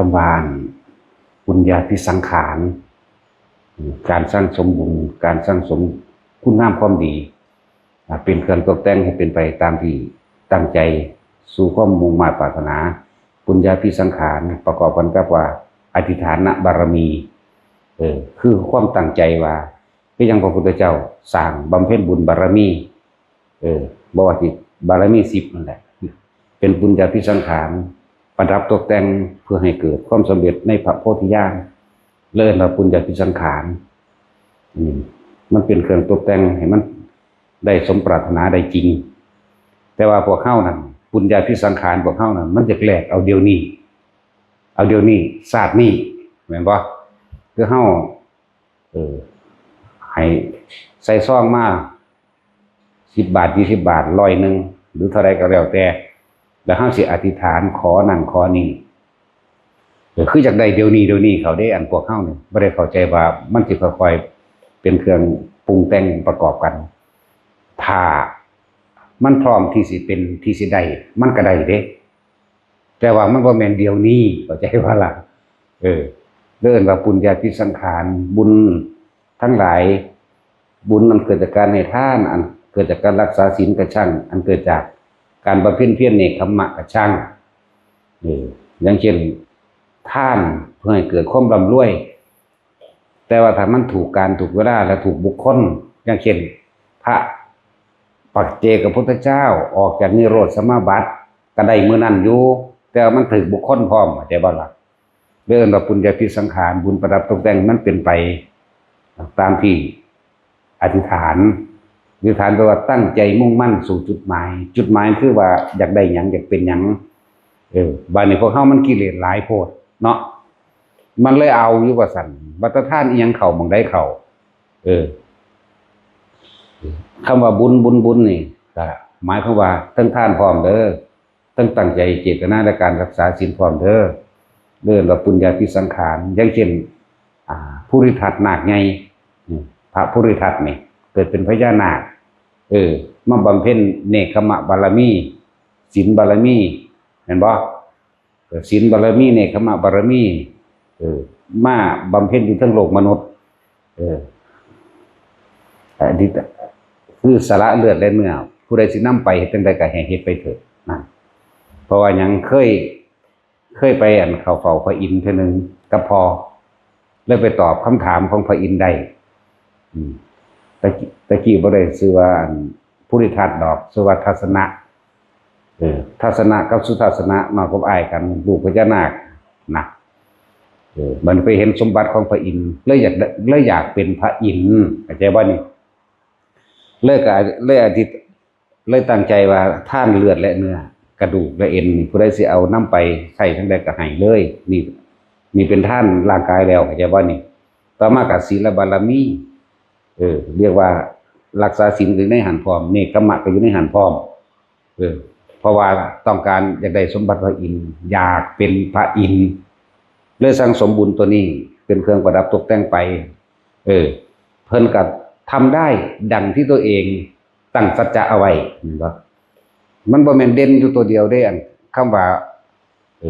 ำว่าบุญญาภิสังขารการสร้างสมบุญการสร้างสมคุณงามความดีเป็นเครื่องตกแต่งให้เป็นไปตามที่ตั้งใจสู่ความมุ่งมั่นปรารถนาบุญญาภิสังขารประกอบกันกับว่าอธิษฐานบารมีคือความตั้งใจว่าก็ยังพระพุทธเจ้าสร้างบำเพ็ญบุญบารมีบอกว่าที่บารมี10นั่นแหละเป็นบุญญาภิสังขารประดับตกแต่งเพื่อให้เกิดความสำเร็จในพระโพธิญาณเลิศบุญญาภิสังขารมันเป็นเครื่องตกแต่งให้มันได้สมปรารถนาได้จริงแต่ว่าพวกเข้านั้นบุญญาภิสังขารพวกเข้านั้นมันจะแกลกเอาเดียวนี้ศาสตร์นี้เหมือนบ่คือเข้าให้ใส่ซองมา10 บาท20 บาท100หรือเท่าไรก็แล้วแต่แล้วเข้าสิอธิษฐานขอนั่นขอนี่คือจากใดเดี๋ยวนี้เขาได้อันพวกเข้าเนี่ยไม่ได้เข้าใจว่ามันจะค่อยๆเป็นเครื่องปรุงแต่งประกอบกันถ้ามันพร้อมที่สิเป็นที่สิได้มันก็ได้เด้แต่ว่ามันบ่แม่นเดี๋ยวนี้เข้าใจว่าล่ะเดินว่าบุญญาภิสังขารบุญทั้งหลายบุญมันเกิดจากการให้ทานอันเกิดจากการรักษาศีลกระชั่งอันเกิดจากการบำเพ็ญเพียรเนกขัมมะกระชั่งอย่างเช่นท่านเพื่อให้เกิดความร่ำรวยแต่ว่าถ้ามันถูกการถูกเวลาและถูกบุคคลอย่างเช่นพระปัจเจกพุทธเจ้าออกจากนิโรธสมาบัติก็ได้มื้อนั้นอยู่แต่มันถูกบุคคลพร้อมแต่บ่ล่ะเรื่องว่าบุญญาภิสังขารบุญประดับตกแต่งมันเป็นไปตามที่อธิษฐานแปลว่าตั้งใจมุ่งมั่นสู่จุดหมายคือว่าอยากได้หยังอยากเป็นหยังบัดนี้พวกเฮามันกิเลสหลายโพดเนาะมันเลยเอาอยู่ว่าสั่นบัตรทานอีหยังเข้าหม่องใดเข้าคำว่าบุญนี่ก็หมายความว่าตั้งทานพร้อมเด้อตั้งใจเจตนาในการรักษาศีลพร้อมเด้อว่าบุญญาภิสังขารอย่างเช่นภูริทัตนาคใหญ่พระภูริทัตนี่เกิดเป็นพญานาคมาบำเพ็ญเนกขมะบารมีศีลบารมีเห็นบ่ศีลบารมีเนกขมะบารมีมาบำเพ็ญอยู่ทั้งโลกมนุษย์นี่คือสละเลือดและเนื้อผู้ใดสินำไปเฮ็ดจังได๋ก็ให้เฮ็ดไปเถิดนั่นเพราะว่ายังเคยไปเข้าเฝ้าพระอินทร์เทื่อนึงกับพอเลยไปตอบคำถามของพระอินทร์ได้ตะกี้บ่ได้ชื่อว่าภูริทัตดอกชื่อว่าทัศนะทัศนะกับสุทัศนะมาคบอ้ายกันลูกพญานาคนะมันไปเห็นสมบัติของพระอินทร์เลยอยากเป็นพระอินทร์เข้าใจบ่นี่เลยตั้งใจว่าท่านเลือดและเนื้อกระดูกและเอ็นผู้ใดสิเอานำไปใช้ทั้งใดก็ให้เลยนี่เป็นท่านร่างกายแล้วเข้าใจบ่นี่ต่อมาก็ศีลบารมีเรียกว่ารักษาศีลอยู่ในหันพร้อมเนกขมะก็อยู่ในหันพร้อมเพราะว่าต้องการอยากได้สมบัติพระอินทร์อยากเป็นพระอินทร์เลยสร้างสมบุญตัวนี้เป็นเครื่องประดับตกแต่งไปเพิ่นก็ทำได้ดังที่ตัวเองตั้งสัจจะเอาไว้เห็นบ่มันบ่แม่นเด่นอยู่ตัวเดียวได้คำว่า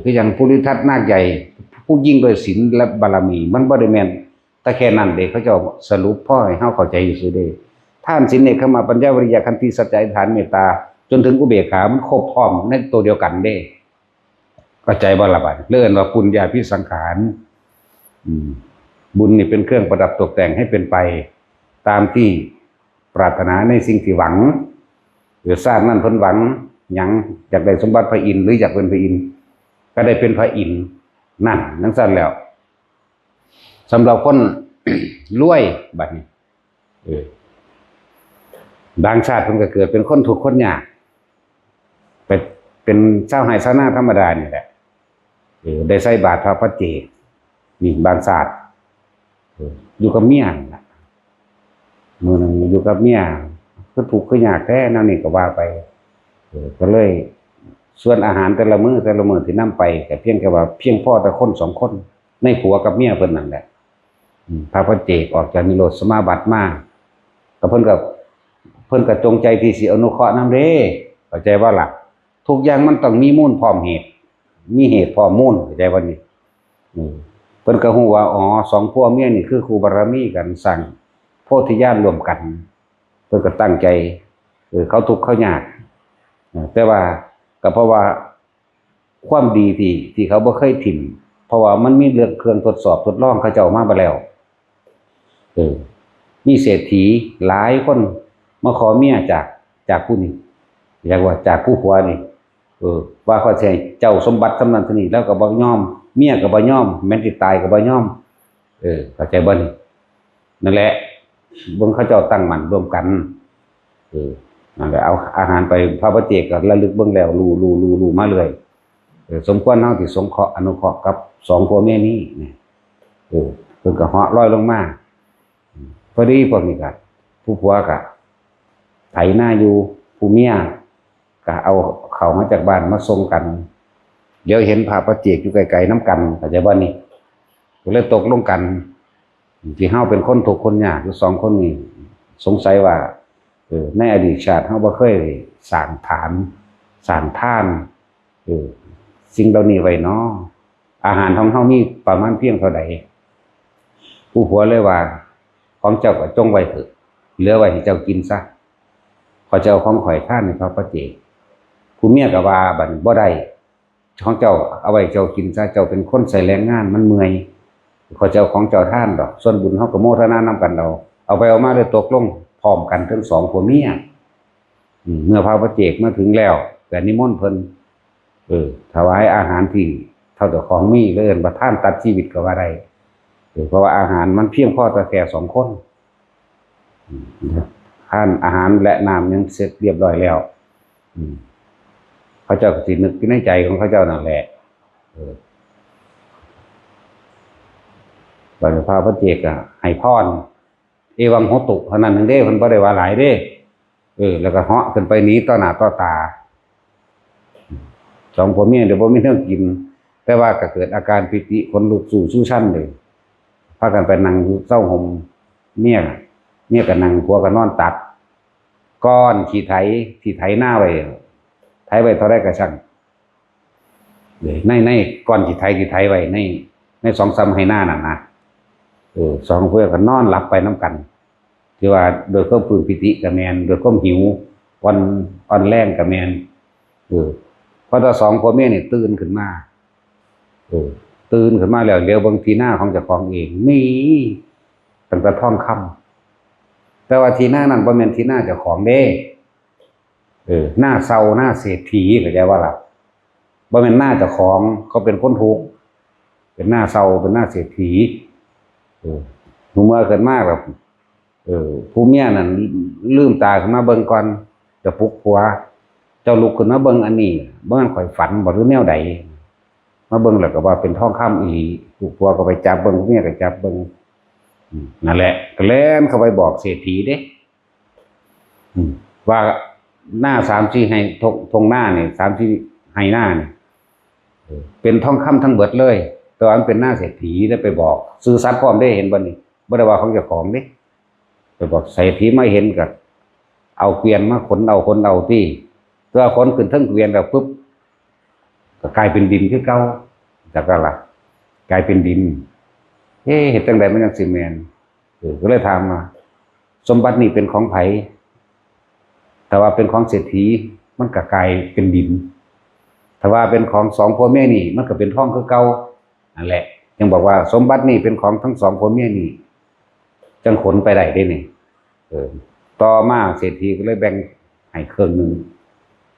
คืออย่างภูริทัตนาคใหญ่ผู้ยิ่งด้วยศีลและบารมีมันบ่ได้แม่นแต่แค่นั้นเด้เขาเจ้าสรุปพอให้เฮาเข้าใจอยู่ซื่อเด้ท่านศีลเนกขมะปัญญาวิริยะขันติสัจจะอธิษฐานเมตตาจนถึงอุเบกขามันครบพร้อมในตัวเดียวกันเด้เข้าใจบ่ล่ะบัดเรื่องว่าบุญญาภิสังขารบุญนี่เป็นเครื่องประดับตกแต่งให้เป็นไปตามที่ปรารถนาในสิ่งที่หวังหรือชาตินั้นเพิ่นหวังหยังอยากได้สมบัติพระอินทร์หรืออยากเป็นพระอินทร์ก็ได้เป็นพระอินทร์นั่นจังซั่นแล้วสำหรับคน รวยบัดนี้บางชาติเพิ่นก็เกิดเป็นคนทุกข์คนยากเป็นชาวไร่ชาวนาธรรมดานี่แหละได้ใส่บาตรพระปัจเจกนี่บางชาติอยู่กับเมียน่ะมื้อนึงอยู่กับเมียคือทุกข์คือยากแท้แนวนี้ก็ว่าไปก็เลยส่วนอาหารแต่ละมื้อที่นำไปก็เพียงแค่ว่าเพียงพอแต่คน2คนในผัวกับเมียเพิ่นนั่นแหละพระปัจเจกออกจากนิโรธสมาบัติมาก็เพิ่นก็จงใจที่สิอนุเคราะห์นำเด้เข้าใจว่าล่ะทุกอย่างมันต้องมีมูลพร้อมเหตุมีเหตุพร้อมมูลเข้าใจว่านี่ เพิ่นก็ฮู้ว่าอ๋อสองผัวเมียนี่คือครูบารมีกันสร้างโพธิญาณรวมกันเพิ่นก็ตั้งใจเขาทุกข์เขายากแต่ว่าก็เพราะว่าความดีที่เขาบ่เคยถิ่มเพราะว่ามันมีเรื่องเครื่องทดสอบทดลองเขาเจ้ามาบ่แล้วมีเศรษฐีหลายคนมาขอเมียจากผู้นี้เรียกว่าจากผู้ผัวนี่ว่าเขาสิให้เจ้าสมบัติสำนั้นสนี้แล้วก็บ่ยอมเมียก็บ่ยอมแม้นสิตายก็บ่ยอมเข้าใจบ่นี่นั่นแหละเบิ่งเขาเจ้าตั้งมั่นร่วมกันนั่นแหละเอาอาหารไปพระประเจกก็ระลึกเบิ่งแล้วรู้มาเลยสมควรเฮาที่สงเคราะห์อนุเคราะห์กับสองผัวเมียนี้นี่เพิ่นก็เหาะลอยลงมาพอดีพวกนี้ก็ผู้ผัวก็ไถนาอยู่ผู้เมียก็เอาเข้ามาจากบ้านมาส่งกันเดี๋ยวเห็นพระประเจกอยู่ไกลๆน้ำกันเข้าใจบ่นี่ก็เลยตกลงกันที่เฮาเป็นคนทุกข์คนยากอยู่สองคนนี้สงสัยว่าในอดีตชาติเฮาบ่เคยสร้างฐานสร้างทานสิ่งเหล่านี้ไว้เนาะอาหารของเฮามีประมาณเพียงเท่าใดผู้ผัวเลยว่าของเจ้าก็จงไว้เถอะเหลือไว้ให้เจ้ากินซะขอเจ้าของข่อยท่านให้พระประเจกผู้เมียก็ว่าบัดบ่ได้ของเจ้าเอาไว้เจ้ากินซะเจ้าเป็นคนใส่แรงงานมันเมื่อยขอเจ้าของเจ้าท่านดอกส่วนบุญเฮาก็โมทนานํกันเอาไปเอามาเลยตกลงพร้อมกันทั้งสองผัวเมียเมื่อพระประเจกมาถึงแล้วก็นิมนต์เพิ่นถวายอาหารที่เท่าแต่ของมีเลยเอิ้นว่าท่านตัดชีวิตก็ว่าได้เพราะว่าอาหารมันเพียงพอแต่แค่สองคนท่านอาหารและน้ำยังเสร็จเรียบร้อยแล้วเขาเจ้าสินึกในใจของเขาเจ้านั่นแหละบัดนี้พระประเจกก็ให้พรเอวังโหตุเท่านั้นนึงเด้เพิ่นบ่ได้ว่าหลายเด้แล้วก็เหาะขึ้นไปหนีต่อหน้าต่อตาสองผัวเมียเดี๋ยวบ่มีเรื่องกินแต่ว่าก็เกิดอาการปิติขนลุกสู้ชั้นเลยพากันไปนั่งอยู่เซ้าห่มเมียก็นั่งผัวก็นอนตักก้อนขี้ไถที่ไถหน้าไว้ไถไว้เท่าไรก็ช่างในก้อนขี้ไถไว้ใน2-3ไหหน้านั่นนะสองผัวก็นอนหลับไปน้ำกันที่ว่าโดยความปลื้มปิติก็แม่นโดยความหิววันแรงก็แม่นพอตาสองผัวเมียนี่ตื่นขึ้นมาแล้วเลี้ยวเบิ่งทีหน้าของเจ้าของเองนี่ตั้งแต่ท่องคำแต่ว่าทีหน้านั้นบ่แม่นทีหน้าเจ้าของเด้หน้าเศร้าหน้าเศรษฐีเข้าใจว่าล่ะบ่แม่นหน้าเจ้าของเขาเป็นคนทุกข์เป็นหน้าเศร้าเป็นหน้าเศรษฐีเมื่อเกิดมากแบบผู้เมียนั่นลืมตาขึ้นมาเบิ่งก่อนจะปลุกผัวเจ้าลุกขึ้นมาเบิ่งอันนี้บ่แม่นข่อยฝันบ่หรือแนวใดมาเบิ่งแล้วก็ว่าเป็นทองคำอีหลีปลุกผัวก็ไปจับเบิ่งผู้เมียก็จับเบิ่งนั่นแหละก็แล่นเข้าไปบอกเศรษฐีเด้ว่าหน้า3-4ให้ทงหน้านี่3-4ให้หน้านี่เป็นทองคำทั้งเบิดเลยแต่ว่ามันเป็นหน้าเศรษฐีแล้วไปบอกสื่อสารพร้อมได้เห็นบ่นี่บ่ได้ว่าของเจ้าของเด้ไปบอกเศรษฐีไม่เห็นก็เอาเกวียนมาขนเอาที่ตัวขนขึ้นทั้งเกวียนแล้วปุ๊บก็กลายเป็นดินคือเก่าจากนั้นล่ะกลายเป็นดินเฮ็ดจังได๋มันจังสิแม่นก็เลยถามว่าสมบัตินี่เป็นของไผแต่ว่าเป็นของเศรษฐีมันก็กลายเป็นดินถ้าว่าเป็นของสองผัวเมียนี่มันก็เป็นทองคือเก่านั่นแหละยังบอกว่าสมบัตินี่เป็นของทั้งสองผัวเมียนี่จังขนไปได้เด้นี่ต่อมาเศรษฐีก็เลยแบ่งให้ครึ่งนึง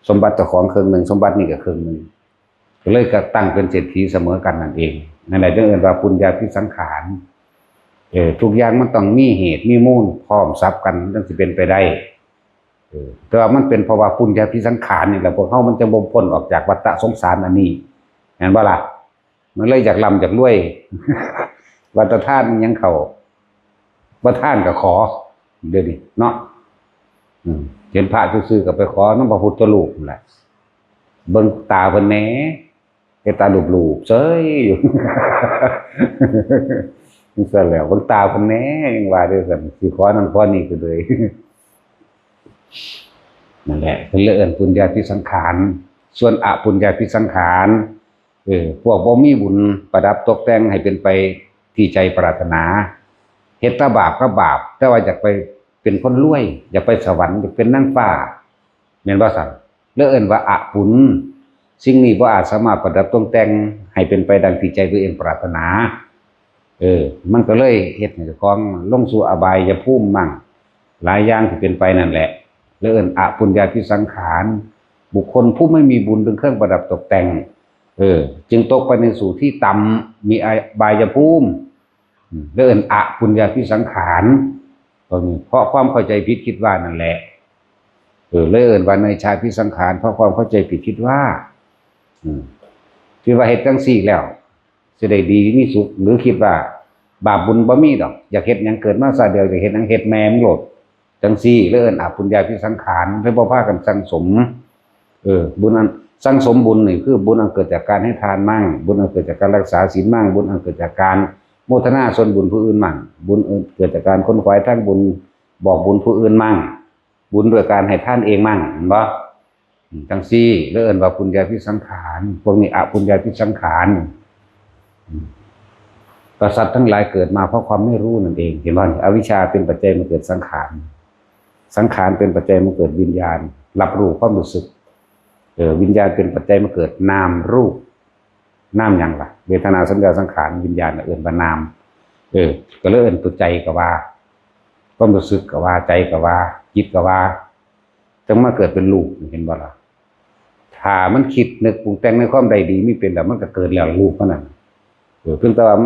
สมบัติเจ้าของครึ่งนึงสมบัตินี่ก็ครึ่งนึงก็เลยก็ตั้งเป็นเศรษฐีเสมอกันนั่นเองนั่นแหละจึงเรียกว่าปุญญาภิสังขารทุกอย่างมันต้องมีเหตุมีมูลพร้อมทรัพย์กันจึงสิเป็นไปได้แต่ว่ามันเป็นเพราะว่าปุญญาภิสังขารนี่แหละพวกเฮามันจะบ่พ้นออกจากวัฏสงสารอันนี้เห็นบ่ล่ะมันเลยอยากร่ำอยากรวยวัฏทานยังเข้าบ่ทานก็ขอเดี๋ยวนี้เนาะเห็นพระซื่อๆก็ไปขอน้ำพระพุทธรูปนั่นแหละเบิ่งตาเพิ่นแหน่เฮ็ดตาลูบๆเฉยอยู่นี่ซะแล้วเบิ่งตาเพิ่นแหน่ยังว่าเด้อซั่นสิขอนั่นขอนี่ก็เลยนั่นแหละเพิ่นเลยเอิ้นปุญญาภิสังขารส่วนอปุญญาภิสังขาร พวกบ่มีบุญประดับตกแต่งให้เป็นไปที่ใจปรารถนาเฮ็ดแต่บาปก็บาปแต่ว่าอยากไปเป็นคนรวยอยากไปสวรรค์อยากเป็นนางฟ้าแม่นบ่ซั่นแล้วเอิ้นว่าอปุญสิ่งนี้บ่อาจสามารถประดับตกแต่งให้เป็นไปดังที่ใจตัวเองปรารถนามันก็เลยเฮ็ดให้เจ้าของลงสู่อบายภูมิมั่งหลายอย่างที่เป็นไปนั่นแหละแล้วเอิ้นอปุญญาภิสังขารบุคคลผู้ไม่มีบุญเป็นเครื่องประดับตกแต่งจึงตกไปในสู่ที่ต่ำมีอบายภูมิเรื่องอปุญญาภิสังขารตรงนี้เพราะความเข้าใจผิดคิดว่านั่นแหละเรื่องว่าในชาภิสังขารเพราะความเข้าใจผิดคิดว่าคิดว่าเหตุจังสี่แล้วจะได้ดีมีสุขหรือคิดว่าบาปบุญบ่มีดอกอยากเฮ็ดหยังเกิดมาซะเดียวอยากเฮ็ดหยังเฮ็ดแม่มโลดจังสี่เรื่องอปุญญาภิสังขารเพิ่นบ่พากันสั่งสมบุญนั้นสั่งสมบุญนี่คือบุญอันเกิดจากการให้ทานมั่งบุญอันเกิดจากการรักษาศีลมั่งบุญอันเกิดจากการโมทนาส่วนบุญผู้อื่นมั่งบุญเกิดจากการค้นคว้าทั้งบุญบอกบุญผู้อื่นมั่งบุญด้วยการให้ท่านเองมั่งเห็นบ่จังซี่เอิ้นว่าปุญญาภิสังขารพวกนี้อปุญญาภิสังขารกษัตริย์ทั้งหลายเกิดมาเพราะความไม่รู้นั่นเองเห็นบ่อวิชชาเป็นปัจจัยมาเกิดสังขารสังขารเป็นปัจจัยมาเกิดวิญญาณรับรู้ความรู้สึกวิญญาณเป็นปัจจัยมาเกิดนามรูปนามอย่างล่ะเวทนาสัญญาสังขารวิญญาณเอื่นว่านามก็เลยเอื่นตัวใจก็ว่าความรู้สึกก็ว่าใจก็ว่าจิตก็ว่าจึงมาเกิดเป็นรูปเห็นบ่ล่ะถ้ามันคิดนึกปรุงแต่งในความใดดีไม่เป็นแล้วมันก็เกิดแล้วรูปมันนั่นเพิ่งแต่ว่า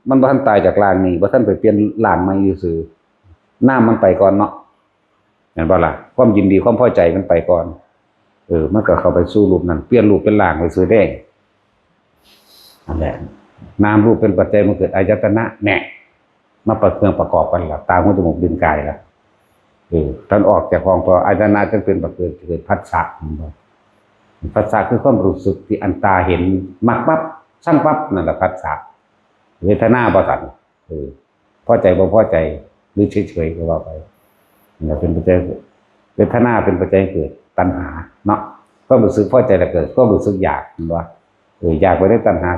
มันบ่ทันตายจากร่างนี้บ่ทันไปเปลี่ยนร่างใหม่ซื่อน้ามันไปก่อนเนาะเห็นบ่ล่ะความยินดีความพอใจมันไปก่อนมันก็เข้าไปสู่รูปนั้นเปลี่ยนรูปเป็นร่างไปซื้อได้นั่นแหละนามรูปเป็นปัจจัยมันเกิดอายตนะแน่มาประเครื่องประกอบกันล่ะตาหูจมูกลิ้นกายล่ะท่านออกจากห้องพออายตนะจึงเป็นประเกิดผัสสะผัสสะคือความรู้สึกที่อันตาเห็นมักปั๊บสั่งปั๊บนั่นแหละผัสสะเวทนาบ่สั่นพอใจบ่พอใจหรือเฉยๆก็ว่าไปนี่เป็นปัจจัยเวทนาเป็นปัจจัยเกิดตัณหาเนาะก็รู้สึกพอใจแล้วเกิดก็รู้สึกอยากว่าอยากไปได้ตัณหา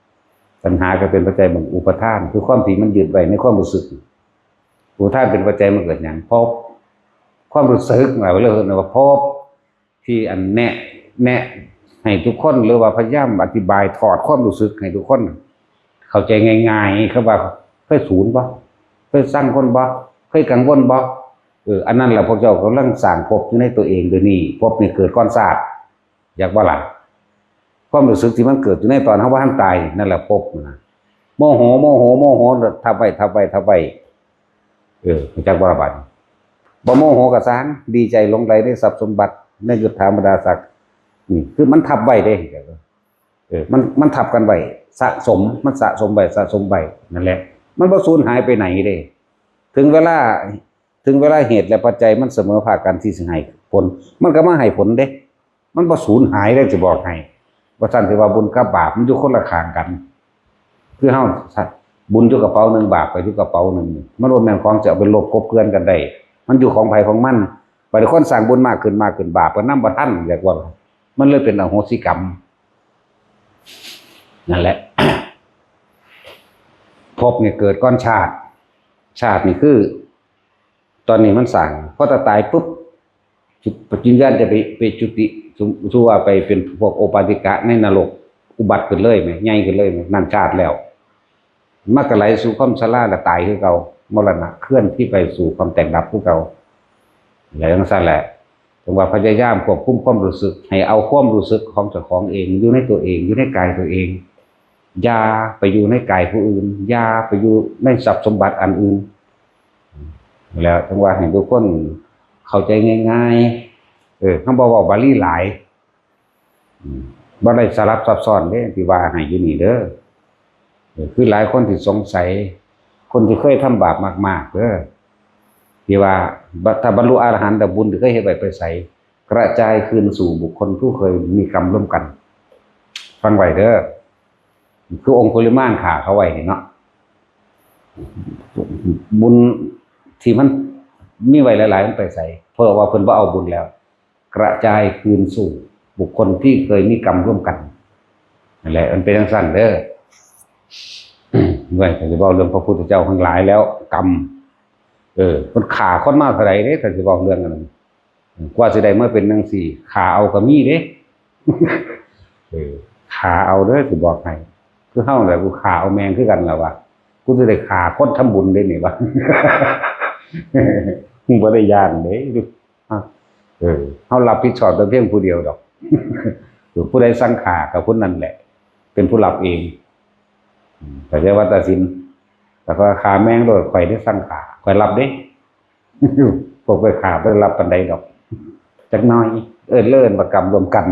3ตัณหาก็เป็นปัจจัยของอุปทานคือความที่มันยึดไว้ในความรู้สึกอุปทานเป็นปัจจัยมันเกิดอย่างพบความรู้สึกหมายว่าเรื่องว่าพบที่อันแนะให้ทุกคนหรือว่าพยายามอธิบายถอดความรู้สึกให้ทุกคนเข้าใจง่ายๆคือว่าเคยศูนย์บ่เคยสร้างคนบ่เคยกังวลบ่อันนั้นแหละพวกเจ้ากำลังสร้างภพอยู่ในตัวเองเดี๋ยวนี้ภพนี่เกิดก้อนศาสตร์อยากว่าล่ะความรู้สึกที่มันเกิดอยู่ในตอนเขาว่าท่านตายนั่นแหละภพนะโมโหทับไว้จากว่าบัดบ่โมโหกับสางดีใจหลงไหลในทรัพย์สมบัติในยุทธามดาศักดิ์นี่คือมันทับไว้เด้มันทับกันไว้สะสมมันสะสมไว้นั่นแหละมันบ่สูญหายไปไหนเด้ถึงเวลาเหตุและปัจจัยมันเสมอภาคกันที่สิให้ผลมันก็มาให้ผลเด้มันบ่สูญหายได้สิบอกให้ว่าซั่นสิว่าบุญกับบาปมันอยู่คนละข้างกันคือเฮาบุญอยู่กระเป๋านึงบาปก็อยู่กระเป๋านึงมันบ่แม่นของจะเอาไปลบกบเกลื่อนกันได้มันอยู่ของไผของมันบางคนสร้างบุญมากขึ้นบาปก็นำบ่ทันเรียกว่ามันเลยเป็นอโหสิกรรมนั่นแหละ ภพนี่เกิดก้อนชาตินี่คือตอนนี้มันสั่งพอตายปุ๊บปัจจุบันจะไปจุติสู่ว่าไปเป็นพวกโอปาติกะในนรกอุบัติขึ้นเลยไหมใหญ่ขึ้นเลยไหมนั่นชาติแล้วมักกะไหลสู่ความชราและตายคือเก่ามรณะเคลื่อนที่ไปสู่ความแตกดับคือเก่าแล้วทั้งสั้นแหละถึงว่าพยายามควบคุมความรู้สึกให้เอาความรู้สึกของเจ้าของเองอยู่ในตัวเองอยู่ในกายตัวเองอย่าไปอยู่ในกายผู้อื่นอย่าไปอยู่ในทรัพย์สมบัติอันอื่นแล้วจังว่าให้ทุกคนเข้าใจง่ายๆเขาบอกว่าบาลีหลายบ่ได้สลับซับซ้อนเด้ที่ว่าให้อยู่นี่เด้อคือหลายคนที่สงสัยคนที่เคยทำบาปมากๆเด้อที่ว่าถ้าบรรลุอรหันต์บุญที่เคยเฮ็ดไว้ไปใส่กระจายคืนสู่บุคคลผู้เคยมีกรรมร่วมกันฟังไว้เด้อคือองคุลิมานฆ่าเขาไว้เนาะบุญที่มันมีไว้หลายๆมันไปใส่เพราะว่าเพิ่นบ่เอาบุญแล้วกระจายคืนสู่บุคคลที่เคยมีกรรมร่วมกัน นั่นแหละมันเป็นจังซั่นเด้อด้วยถ้าสิเว้าเรื่องพระพุทธเจ้าทั้งหลายแล้วกรรมมันฆ่าคนมาเท่าใดเด้ถ้าสิเว้าเรื่องนั้นกว่าสิได้มาเป็นจังซี่ฆ่าเอาก็มีเด้ฆ่าเอาเด้อสิบอกให้คือเฮาแหละกูฆ่าเอาแมงคือกันล่ะว่ากูสิได้ฆ่าคนทำบุญได้นี่ว่ามึงบ่ได้ย่านเด้เฮารับผิดชอบแต่เพียงผู้เดียวดอกผู้ใดสั่งฆ่าก็ผู้นั้นแหละเป็นผู้รับเองแต่จะว่าตัดสินแต่ก็ฆ่าแมงโดยข่อยได้สั่งฆ่าข่อยรับเด้พวกไปฆ่าบ่ได้รับปานใดดอกจักหน่อยเลิ่นประกรรมรวมกัน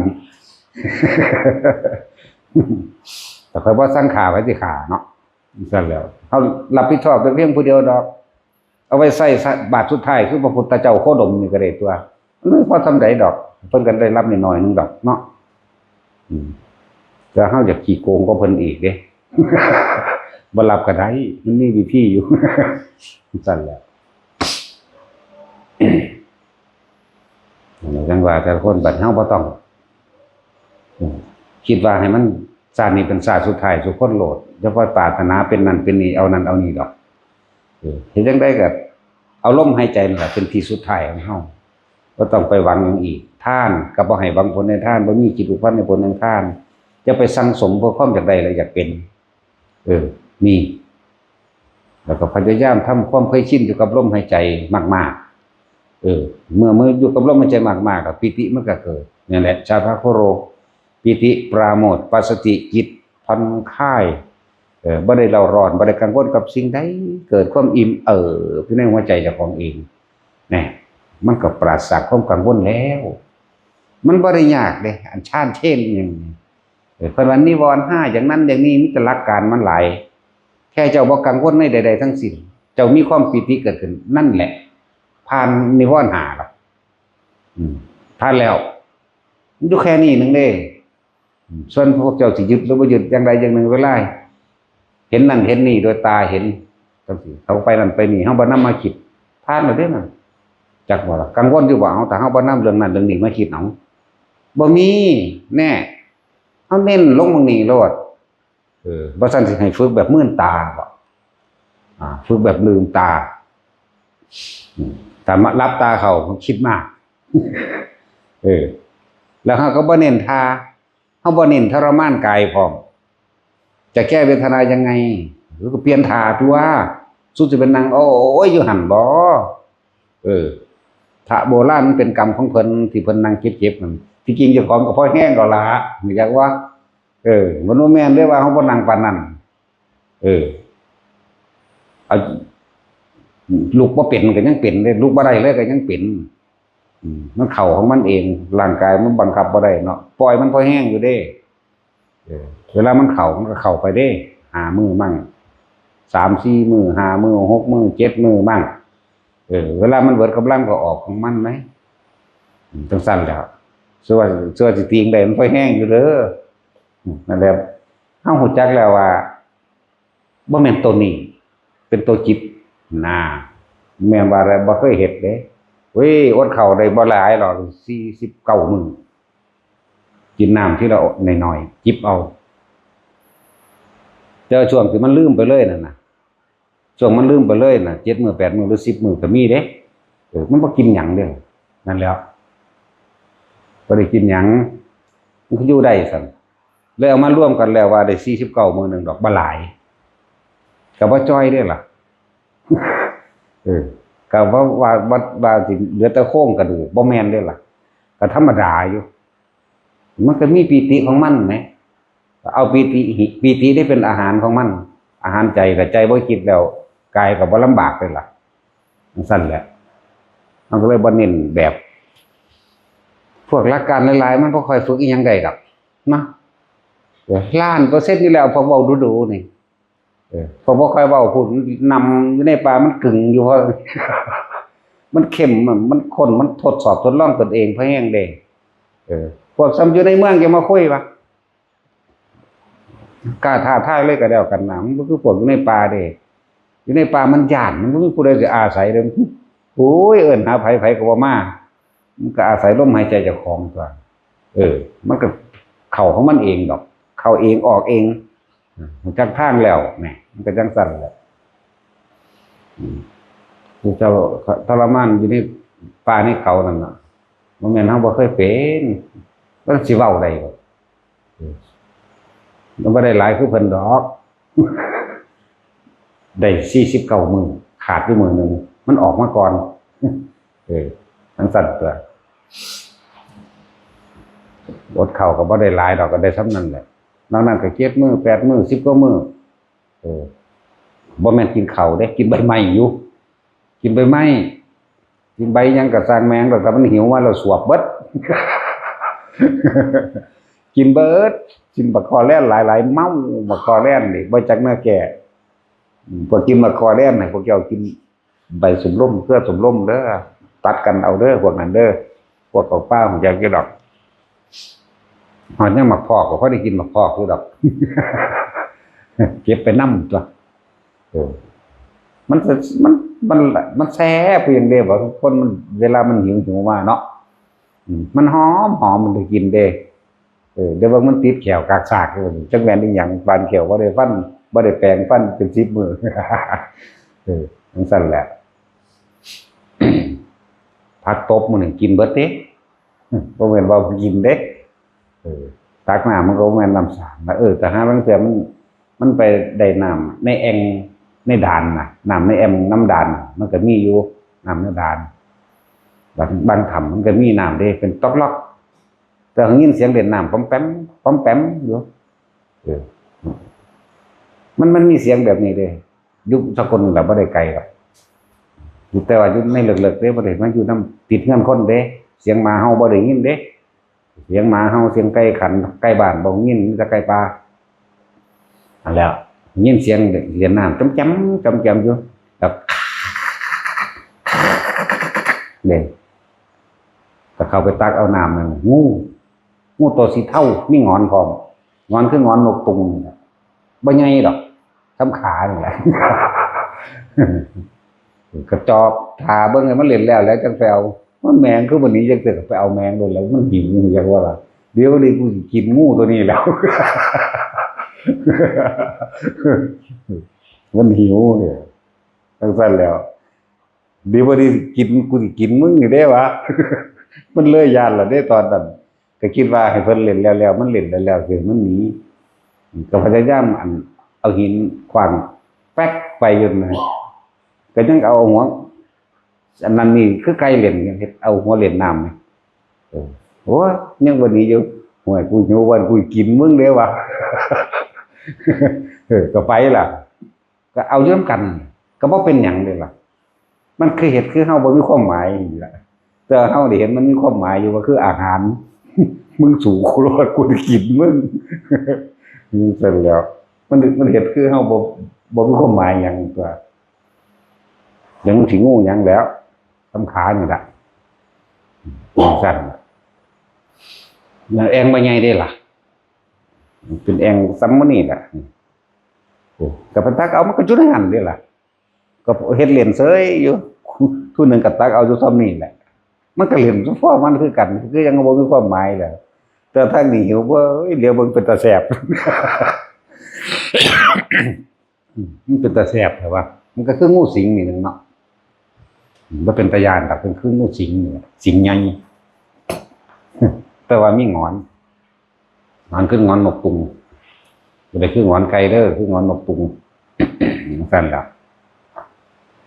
แต่ค่อยว่าสร้างขาไว้สิขาเนาะสั่นแล้วเขารับผิดชอบแต่เพียงผู้เดียวดอกเอาไว้ใส่บาทสุดท้ายคือพระพุทธเจ้าโคดมนี่ก็ได้ตัวมันพอทำได้ดอกเพิ่นกันได้รับนิดหน่อยนึงดอกเนาะจะเฮาอยากขี้โกงก็เพิ่นอีกเด้บ่รับก็ได้มันมีวิธีอยู่สั่นแล้วจังว่าแต่คนบัดเฮาบ่ต้องคิดว่าให้มันชาตินี้เป็นชาติสุดท้ายสุคนโลดอย่าค่อยปรารถนาเป็นนั่นเป็นนี่เอานั่นเอานี่ดอกเห็นจังได๋ก็เอาลมหายใจนั่นแหละเป็นที่สุดท้ายของเฮาบ่ต้องไปหวังอย่างอีกทานก็บ่ให้หวังผลในทานบ่มีจิตอุปาทในผลในทานจะไปสั่งสมเพื่อความอยากได้และอยากเป็นนี่แล้วก็พยายามทำความเคยชินอยู่กับลมหายใจมากๆเมื่ออยู่กับลมหายใจมากๆก็ปิติมันก็เกิดนี่แหละชาภโคโรปิติปราโมทย์ปัสสติจิตผ่อนคลายบ่ได้เร่าร้อนบ่ได้กังวลกับสิ่งใดเกิดความอิ่มอยู่ในหัวใจเจ้าของเองนี่มันก็ปราศจากความกังวลแล้วมันบ่ได้ยากเด้อันชานเช่นอย่างเพิ่นว่านิวรณ์5อย่างนั้นอย่างนี้มีแต่หลักการมันหลายแค่เจ้าบ่กังวลในใดๆทั้งสิ้นเจ้ามีความปิติเกิดขึ้นนั่นแหละผ่านนิวรณ์5แล้วผ่านแล้วอยู่แค่นี้นึงเด้ส่วนพวกเจ้าสิยึดหรือบ่ยึดอย่างใดอย่างหนึ่งเวลาเห็นนั่นเห็นนี่โดยตาเห็นจังซี่เขาไปนั่นไปนี่เฮาบ่นำมาคิดผ่านแล้วเด้นั่นจักบ่ล่ะกังวลอยู่ว่าเอาแต่เฮาบ่นำเรื่องนั้นเรื่องนี้มาคิดเอาบ่มีแน่เฮาเน้นลงตรงนี้โลดบ่ซั่นสิให้ฝึกแบบมื่นตาบ่ฝึกแบบลืมตาแต่มารับตาเขาคิดมากแล้วเฮาก็บ่เน้นท่าเฮาบ่เน้นทรมานกายพร้อมจะแก้เวทนายังไงหรือก็เปลี่ยนท่าตัวสู้สิเป็นนางโอ้ยอยู่หั่นบ่ถ้าโบราณมันเป็นกรรมของเพิ่นที่เพิ่นนั่งเก็บๆนั่นที่จริงเจ้าของก็พอแห้งก็ล่ะอยากว่ามันบ่แม่นเด้ว่าเฮาบ่นั่งปานนั้นเอาลุกบ่เป็นก็ยังเป็นเด้ลุกบ่ได้เลยก็ยังเป็นมันเข้าของมันเองร่างกายมันบังคับบ่ได้เนาะปล่อยมันพอแห้งอยู่เด้เวลามันเข้ามันก็เข้าไปเด้5มื้อมั่ง3-4มื้อ5มื้อ6มื้อ7มื้อมั่งเวลามันเบิดกำลังก็ออกของมันไหมจังซั่นแหล้วส่วนสิตีงได้มันพอแห้งอยู่เด้อนั่นแหละเฮาฮู้จักแล้วว่าบ่แม่นตัวนี้เป็นตัวจิตแม่นว่าอะไรบ่เคยเฮ็ดเด้เว้ยอดข้าวได้บ่หลายหรอก49มื้อกินน้ำที่เราน้อยๆจิบเอาเจอช่วงที่มันลืมไปเลยนั่นน่ะช่วงมันลืมไปเลยน่ะ7มื้อ8มื้อหรือ10มื้อก็มีเด้มันบ่กินหยังเด้อนั่นแล้วบ่ได้กินหยังมันก็อยู่ได้ซั่นเลยเอามาร่วมกันแล้วว่าได้49มื้อนึงดอกบ่หลายก็บ่จ้อยเด้ล่ะก็ว่าสิเหลือแต่โครงกระดูกบ่แม่นเด้ล่ะก็ธรรมดาอยู่มันก็มีปีติของมันแหมเอาปีติได้เป็นอาหารของมันอาหารใจก็ใจบ่คิดแล้วกายก็บ่ลำบากเลยล่ะจังซั่นแหละมันก็เลยบ่เน้นแบบพวกหลักการหลายๆมันบ่ค่อยฝึกอีหยังได้ดอกนะ1,000,000%นี่แล้วพอเว้าดูๆนี่พอบ่ค่อยเว้าพูดนำอยู่ในป่ามันกึ่งอยู่เพราะมันเข้มมันข้นมันทดสอบทดลองตนเองเพราะแห้งเด้พวกซ้ำอยู่ในเมืองจะมาคุยวะกล้าท้าทายเลยก็แล้วกันนะมันก็คือพวกอยู่ในป่าเด้อยู่ในป่ามันย่านมันบ่มีผู้ใดสิอาศัยเด้โอ้ยเอิ้นหาไผก็บ่มามันก็อาศัยลมหายใจเจ้าของตัวมันก็เข้าของมันเองดอก เข้าเองออกเองมันจังทางแล้วแหมมันก็จังสั่นแหละคือเจ้าทรมานอยู่ในป่าในเขานั่นน่ะบ่แม่นเฮาบ่เคยเป็นมันสิเว้าได้บ่มันบ่ได้หลายคือเพิ่นดอกได้49มื้อขาดอยู่มื้อนึงมันออกมาก่อนทั้งสั่นตัวอดเข้าก็บ่ได้หลายดอกก็ได้ซ้ำนั้นแหละนอกนั้นก็7มื้อ8มื้อ10กว่ามื้อบ่แม่นกินข้าวเด้กินใบไม้อยู่กินใบไม้กินใบหยังก็สร้างแมงดอกแต่มันหิวว่าเราสวบเบิด กินเบิดกินบักคอแล่นหลายๆเมาบักคอแล่นนี่บ่จักเนื้อแก่พวกกินบักคอแล่นให้พวกเจ้ากินใบสมร่มเพื่อสมร่มเด้อตัดกันเอาเด้อพวกนั้นเด้อพวกของป้าของอยากกินดอกหอนยังหมักพอกก็เขาได้กินหมักพอกคือดอก เก็บไปน้ำตัวมันแซ่บเพียงเดียวว่าทุกคนมันเวลามันหิวมาเนาะมันหอมมันได้กินเด้เดี๋ยวว่ามันติดแขวกากซากเลยจังแม่นอีหยังบานแขวบ่ได้ฟันบ่ได้แปรงฟันเป็น10 มื้อจังซั่นแหละผักตบมื้อนึงกินเบิดเด้บ่แม่นว่ากินเด้ตักน้ำมันก็บ่แม่นน้ำสาดแต่หาบางเทื่อมันไปได้น้ำในแอ่งในด่านน่ะน้ำในแอ่งน้ำด่านมันก็มีอยู่น้ำในด่านบางถ้ำมันก็มีน้ำเด้เป็นต๊อกล็อกแต่ได้ยินเสียงเล่นน้ำป้อมแปมอยู่มันมีเสียงแบบนี้เด้ยุคสกลแบบบ่ได้ไกลหรอกอยู่แต่ว่าอยู่ในเลิกๆเด้บ่ได้มาอยู่นำติดเฮือนคนเด้เสียงหมาเฮาบ่ได้ยินเด้เสียงหมาเฮาเสียงไก่ขันไก่บ้านบ่ยินมีแต่ไก่ป่าอันแล้วยินเสียงเรียนน้ำจ้ำอยู่แบบเด่นแต่เข้าไปตักเอาน้ำนั่นงูตัวสีเท่ามีงอนพร้อมงอนคืองอนนกตุงบ่ใหญ่ดอกทำขานี่แหละกระจอกทาเบิ่งให้มันเล่นแล้วจังไปเอามันแมงคือวันนี้จังเสร็จไปเอาแมงโดนแล้วมันหิวจังว่าล่ะเดี๋ยวนี้กูสิกินงูตัวนี้แล้วมันหิวเนี่ยทั้งสั้นแล้วเดี๋ยววันนี้กูสิกินมึงนี่ได้วะมันเลยยานล่ะได้ตอนนั้นก็คิดว่าให้เพิ่นเล่นแล้วมันเล่นแล้วคือมันหนีก็พยายามเอาหินขวางแป๊กไปอยู่นะก็ยังเอาหัวอันนั้นนี่คือไก่เล่นเฮ็ดเอาหัวเล่นน้ำโอ้ยังวันนี้อยู่ห่วยกูหิววันกูกินมึงเด้วะก็ไปล่ะก็เอาเยื่อมกันก็บ่เป็นหยังเลยล่ะมันคือเห็ดคือเฮาบ่มีความหมายนี่ล่ะแต่เฮาได้เห็นมันมีความหมายอยู่ว่าคืออาหารมึงสู่โคโรดกูจะกินมึงเสร็จแล้วมันเห็ดคือเฮาบ่มีความหมายหยังตัวยังสิงูหยังแล้วทำขานี่ล่ะสั่นแล้วแองบ่ใหญ่ได้ล่ะเป็นแองซ้ำมื้อนี้ล่ะก็ไปตักเอามันก็จุดหันเด้ล่ะก็เฮ็ดเล่นเสยอยู่ทุนนึงก็ตักเอาอยู่ซ้ำนี้แหละมันก็เล่นฟอมันคือกันคือยังบ่มีความหมายแหละแต่ทางนี้หิวบ่เดี๋ยวเบิ่งเป็นตาแซ่บมันเป็นตาแซ่บแต่ว่ามันก็คืองูสิงนี่นึงเนาะบ่เป็นตาย่านดอกเป็นคืองูสิงนี่สิงใหญ่แต่ว่ามีงอนคืองอนนกตุงบ่ได้คืองอนไก่เด้อคืองอนนกตุงสั่นล่ะ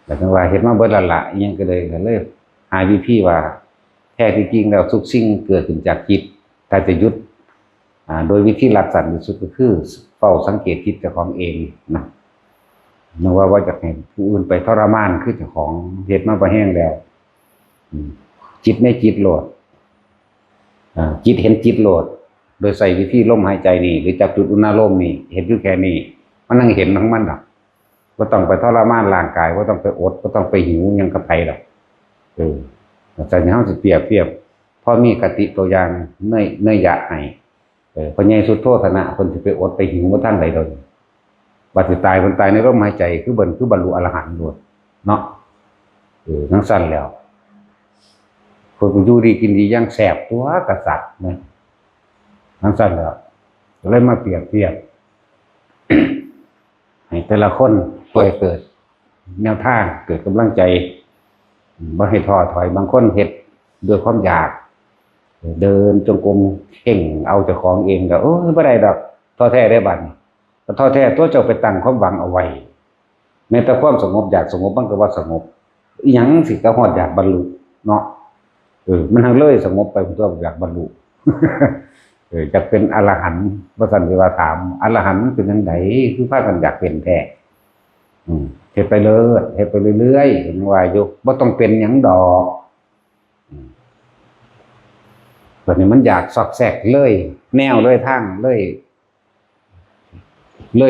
แต่จังว่าเฮ็ดมาเบิดแล้วล่ะอิหยังก็เลยหาวิธีว่าแท้ที่จริงแล้วทุกสิ่งเกิดขึ้นจากจิตถ้าจะหยุดโดยวิธีรักษาที่สุดก็คือเฝ้าสังเกตจิตเจ้าของเองนะนึกว่าจะให้ผู้อื่นไปทรมานคือเจ้าของเฮ็ดมาบ่แห้งแล้วจิตในจิตโหลดจิตเห็นจิตโหลดโดยใส่วิธีลมหายใจนี่หรือจับจุดอุณหภูมินี่เห็นอยู่แค่นี้มันนั่งเห็นทั้งมันดอกบ่ต้องไปทรมานร่างกายบ่ต้องไปอดบ่ต้องไปหิวหยังกับไผดอกแต่เฮาสิเปรียบพอมีคติตัวอย่างเนยยะให้พอใหญ่สุดโทษนะเพิ่นสิไปอดไปหิวบ่ทันใดดอกบัดสิตายเพิ่นตายในลมหายใจคือบรรลุอรหันต์โลดเนาะจังซั่นแล้วเพิ่นก็อยู่ดีกินดีอย่างแซ่บตัวกษัตริย์นะจังซั่นแล้ว เลยมาเปรียบเทียบ ให้แต่ละคนเกิดแนวทางเกิดกำลังใจบ่ให้ท้อถอยบางคนเฮ็ดด้วยความอยากเดินจงกรมเข่งเอาเจ้าของเองก็บ่ได้ดอกท้อแท้ได้บัดนี้ก็ท้อแท้ตัวเจ้าไปตั้งความหวังเอาไว้แม้แต่ความสงบอยากสงบมันก็ว่าสงบอีหยังสิก็ฮอดอยากบรรลุเนาะมันทั้งเลยสงบไปผมตัวอยากบรรลุ จะเป็นอรหันต์พระสันติวาถามอรหันต์เป็นจังไดคือพากันอยากเป็นแท้เฮ็ดไปเลยเฮ็ดไปเรื่อยๆเห็นว่าอยู่บ่ต้องเป็นหยังดอกตอนนี้มันอยากซอกแซกเลยแนวเลยทางเลย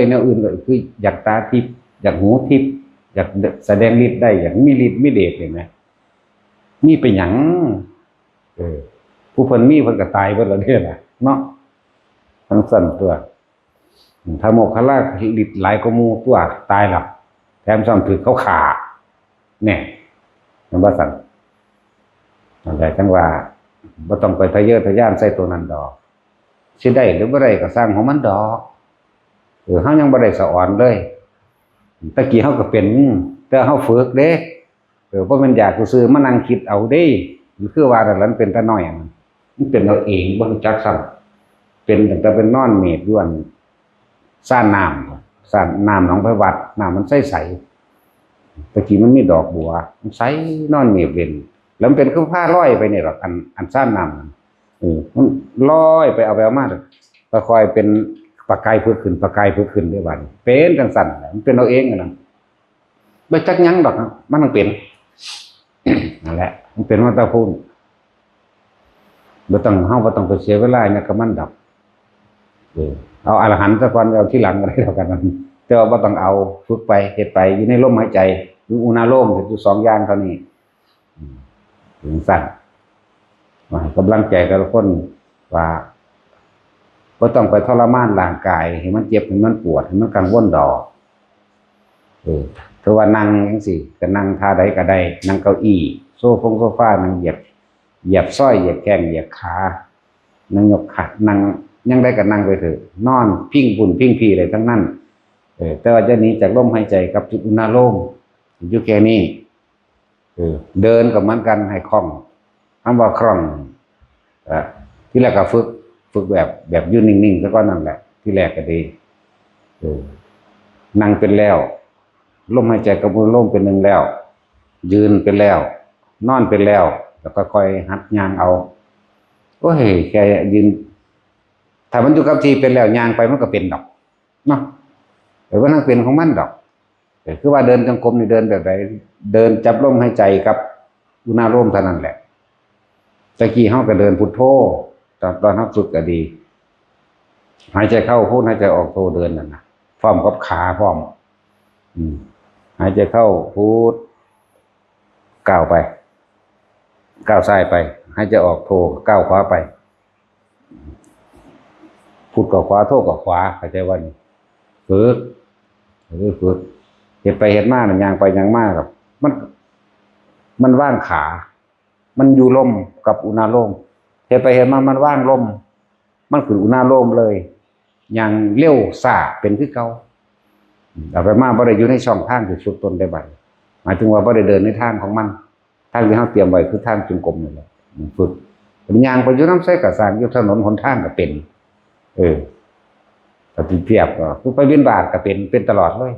แนวอื่นก็คืออยากตาทิพย์อยากหูทิพย์อยากแสดงฤทธิ์ได้อยากมีฤทธิ์มีเดชเห็นไหมมีเป็นหยังผู้เพิ่นมีเพิ่นก็ตายเบิดแล้วเด้อล่ะเนาะทั้งสั่นตัวถ้าโมคคัลลาฤทธิ์หลายกว่าหมู่ตัวตายแล้วแถมซ้ำถือเขาฆ่าแน่มันว่าสั่นนั่นแหละจังว่าบ่ต้องไปทะเยอทะยานใส่ตัวนั้นดอกสิได้หรือบ่ได้ก็สร้างของมันดอกเฮายังบ่ได้สะอ่อนเลยตะกี้เฮาก็เป็นแต่เฮาฝึกเด้บ่แม่นอยากซื่อมานั่งคิดเอาเด้คือว่านั่นมันเป็นตาน้อยมันเป็นเอาเองบ่รู้จักซ้ำเป็นตั้งแต่เป็นนอนเมฆอยู่อันซ่านน้ำหนองไผวัดน้ำมันใสๆตะกี้มันมีดอกบัวมันใสนอนเมฆเล่นแล้วมันเป็นคือผ้าลอยไปนี่หรอกอันซ่านน้ำมันลอยไปเอามาก็ค่อยเป็นประกายเพิ่นขึ้นด้วยบัดเป็นจังซั่นมันเป็นเอาเองนั่นบ่จักหยังดอกมันต้องเป็น นั่นแหละมันเป็นว่าตาพูนบ่ต้องไปเสียเวลาเนี่ยกับมันดับเอาอรหันต์ซะก่อนเอาที่หลังก็ได้เท่ากันนั้นแต่ว่าบ่ต้องเอาฝึกไปเฮ็ดไปอยู่ในลมหายใจอยู่อุณาโลมเฮ็ดอยู่2อย่างเท่านี้ถึงสั่นว่าให้กำลังใจแต่ละคนว่าบ่ต้องไปทรมานร่างกายให้มันเจ็บให้มันปวดให้มันกังวลดอกถ้าว่านั่งจังซี่ก็นั่งท่าใดก็ได้นั่งเก้าอี้โซฟานั่งเหยียบส้อยเหยียบแข้งเหยียบขานั่งยกขานั่งยังได้ก็นั่งไปเถอะนอนพิงบุญพิงพีอะไรทั้งนั้นแต่ว่าจะหนีจากลมหายใจกับจุดอุณาโลมอยู่แค่นี้เดินกับมันกันให้คล่องคำว่าคล่องที่แรกก็ฝึกแบบยืนนิ่งๆซะก่อนนั่นแหละที่แรกก็ดีนั่งเป็นแล้วลมหายใจกับอุณาโลมเป็นหนึ่งแล้วยืนเป็นแล้วนอนเป็นแล้วแล้วก็ค่อยหัดย่างเอาโอ้ยแค่ยืนถ้ามันอยู่กับที่เป็นแล้วย่างไปมันก็เป็นดอกเนาะแต่ว่านั่งเป็นของมันดอกคือว่าเดินจงกรมนี่เดินแบบไหนเดินจับลมหายใจกับอุณาโลมเท่านั้นแหละตะกี้เฮาก็เดินพุทโธตอนเฮาฝึกก็ดีหายใจเข้าพูดหายใจออกโธเดินนั่นน่ะพร้อมกับขาพร้อมหายใจเข้าพูดก้าวไปก้าวซ้ายไปหายใจออกโธก้าวขวาไปพูดกับขวาโธกับขวาเข้าใจว่านี่ฝึกเฮ็ดไปเฮ็ดมาน่ะย่างไปย่างมาครับมันว่างขามันอยู่ลมกับอุณาโลมเฮ็ดไปเฮ็ดมามันว่างลมมันคืออุณาโลมเลยอย่างเร็วซ่าเป็นคือเก่าเอาไปมาบ่ได้อยู่ในช่องทางที่สุดตนได้บัดหมายถึงว่าบ่ได้เดินในทางของมันทางที่เฮาเตรียมไว้คือทางจงกรมนี่แหละฝึกเป็นย่างไปอยู่นำไสก็สร้างอยู่ถนนหนทางก็เป็นปฏิเทียบก็ไปบิณฑบาตก็เป็นตลอดเลย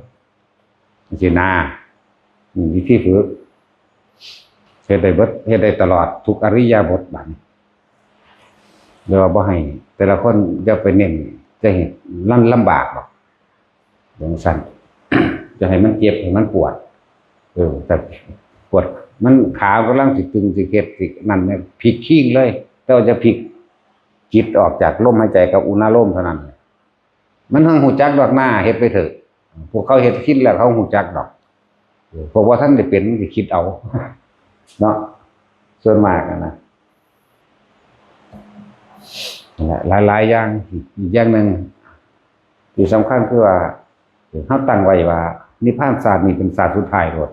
สินาวิธีฝึกเฮ็ดได้เบิดเฮ็ดได้ตลอดทุกอริยบทบัดเดี๋ยวบ่ให้แต่ละคนจะไปเน้นจะเห็นลำบากหรอกอย่างสั้น จะให้มันเจ็บให้มันปวดแต่ปวดมันขากำลังสิตึงสิเก็ดสินั่นเนี่ยพลิกขิ้งเลยแต่ว่าจะพลิกจิตออกจากลมหายใจกับอุณาโลมเท่านั้นมันทั้งหูจักดอกหน้าเฮ็ดไปเถอะพวกเขาเฮ็ดคิดแล้วเขาหูจักดอกพวกว่าท่านได้เป็นสิคิดเอาเนาะส่วนมากนะหลายอย่างอีกอย่างหนึ่งที่สำคัญคือว่าเขาตั้งไว้ว่านิพพานศาสตร์นี่เป็นศาสตร์สุดท้ายหมด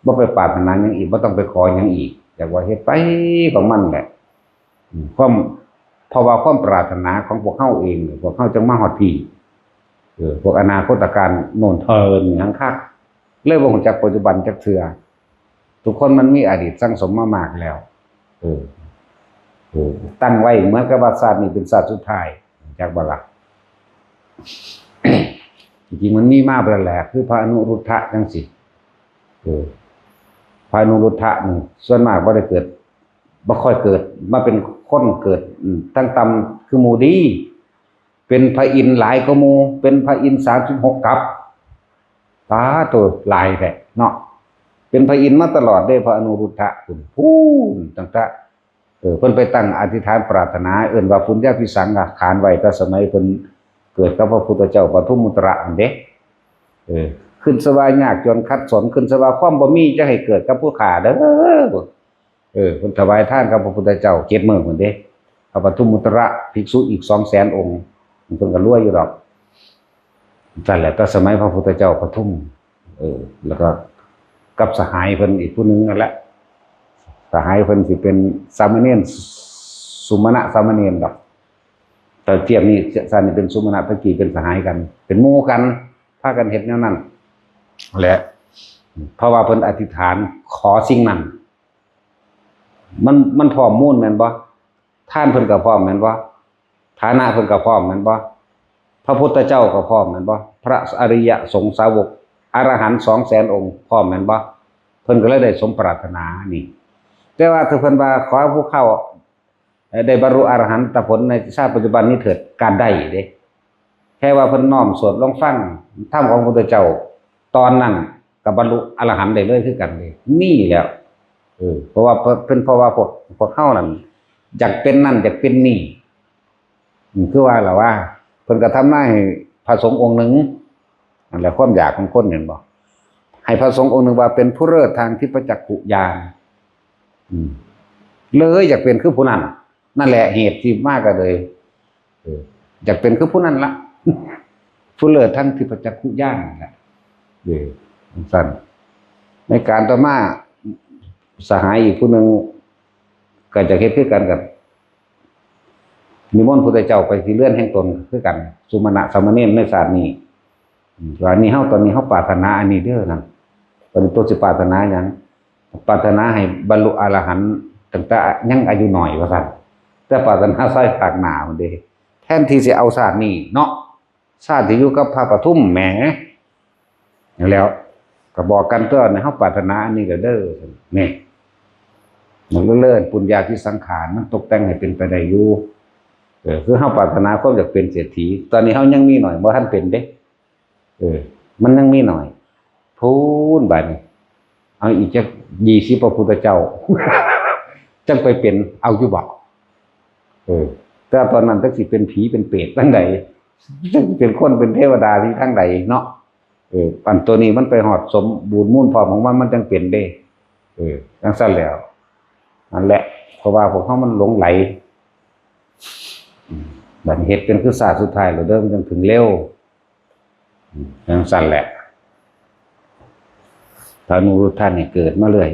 บ่ไปปรารถนาหยังอีกบ่ต้องไปขอหยังอีกอยากว่าเฮ็ดไปของมันแหละความ เพราะว่าความปรารถนาของพวกเขาเองพวกเขาจึงมาฮอดพี่พวกอนาคตการโน่นเทินยังคักเลยบ่ฮู้จักปัจจุบันจักเทื่อทุกคนมันมีอดีตสั่งสมมามากแล้วตั้งไว้เหมือนกับว่าศาสตร์นี้เป็นศาสตร์สุดท้ายจากบ่ล่ะ จริงๆมันมีมาแล้วแหละคือพระอนุรุทธะจังซี่พระอนุรุทธะนี่ส่วนมากบ่ได้เกิดบ่ค่อยเกิดมาเป็นคนเกิดตั้งต่ำคือหมู่ดีเป็นพระอินทร์หลายกว่าหมู่เป็นพระอินทร์36กับตาตัวหลายแท้เนาะเป็นพระอินทร์มาตลอดเด้พระอนุรุทธะคุณพูนตั้งแต่เพิ่นไปตั้งอธิษฐานปรารถนาเอิ้นว่าปุญญพิสังขารไว้แต่สมัยเพิ่นเกิดกับพระพุทธเจ้าปทุมมุตระอันเด้ขึ้นสวายากจนคัดสนขึ้นสวาความบ่มีจะให้เกิดกับผู้ขาเด้อเพิ่นถวายทานกับพระพุทธเจ้า7มื้อพุ่นเด้พระปทุมมุตระภิกษุอีก 200,000 องค์เพิ่นก็รวยอยู่ดอกนั่นแหละแต่สมัยพระพุทธเจ้าปทุมแล้วก็กับสหายเพิ่นอีกผู้นึงนั่นแหละสหายเพิ่นสิเป็นสามเณรสุมาณะสามเณรดอกแต่เทียบนี่ซั่นนี่เป็นสุมาณะตะกี้เป็นสหายกันเป็นหมู่กันพากันเฮ็ดแนวนั้นแหละเพราะว่าเพิ่นอธิษฐานขอสิ่งนั้นมันพร้อมมูลแม่นบ่ท่านเพิ่นก็พร้อมแม่นบ่ฐานะเพิ่นก็พร้อมแม่นบ่พระพุทธเจ้าก็พร้อมแม่นบ่พระอริยสงสาวกอรหันต์ 200,000 องค์พร้อมแม่นบ่เพิ่นก็เลยได้สมปรารถนานี่แต่ว่าถ้าเพิ่นว่าขอผู้เข้าได้บรรลุอรหันตผลในชาติปัจจุบันนี้เถิดการได้เด้แค่ว่าเพิ่นน้อมสวดลองฟังธรรมของพระพุทธเจ้าตอนนั้นก็บรรลุอรหันต์ได้เลยคือกันเลยนี่แหละเพราะว่าพวกเฮานั่นอยากเป็นนั่นอยากเป็นนี่คือว่าล่ะว่าเพิ่นก็ทำหน้าให้พระสงฆ์องค์หนึ่งนั่นแหละความอยากของคนเห็นบ่ให้พระสงฆ์องค์หนึ่งว่าเป็นผู้เลิศทางทิพจักขุญาณเลยอยากเป็นคือผู้นั้นนั่นแหละเหตุที่มากก็เลยอยากเป็นคือผู้นั้นละผู้เลิศทางทิพจักขุญาณนั่นแหละสั้นในการต่อมาสหายอีกผู้หนึ่งก็จะเฮ็ดคือกันกับนิมนต์พุทธเจ้าไปที่เลื่อนแห่งตนคือกันสุมาณะสามเณรในศาสตร์นี้ว่านี่ตอนนี้เฮาปรารถนาอันนี้เด้อนั่นตอนนี้ตัวสิปรารถนาหยังปรารถนาให้บรรลุอรหันต์ตั้งแต่ยังอายุน้อยว่าซั่นแต่ปรารถนาใส่ภาคหน้าพุ่นเด้แทนที่สิเอาชาตินี้เนาะชาติที่อยู่กับพระปทุมแหมแล้วก็บอกกันตัวในเฮาปรารถนาอันนี้เด้อนี่มันเลื่อนปุญญาที่สังขารมันตกแต่งให้เป็นไปได้อยู่คือเฮาปรารถนาความอยากเป็นเศรษฐีตอนนี้เฮายังมีหน่อยบ่ทันเป็นเด้มันยังมีหน่อยพูนบัดนี้เอาอีกจัก20พระพุทธเจ้าจังไปเป็นเอาอยู่บ่แต่ตอนนั้นจักสิเป็นผีเป็นเปรตทางใดจักสิเป็นคนเป็นเทวดาที่ทางใดเนาะอันตัวนี้มันไปฮอดสมบูรณ์มูลพร้อมของมันจังเป็นเด้จังซั่นแล้วนั่นแหละเพราะว่าพวกเฮามันหลงไหลบัดเฮ็ดเป็นคือศาสตร์สุดท้ายแล้วเด้อมันจังถึงเร็วจังซั่นแหละพระอนุรุทธะนี่เกิดมาเลย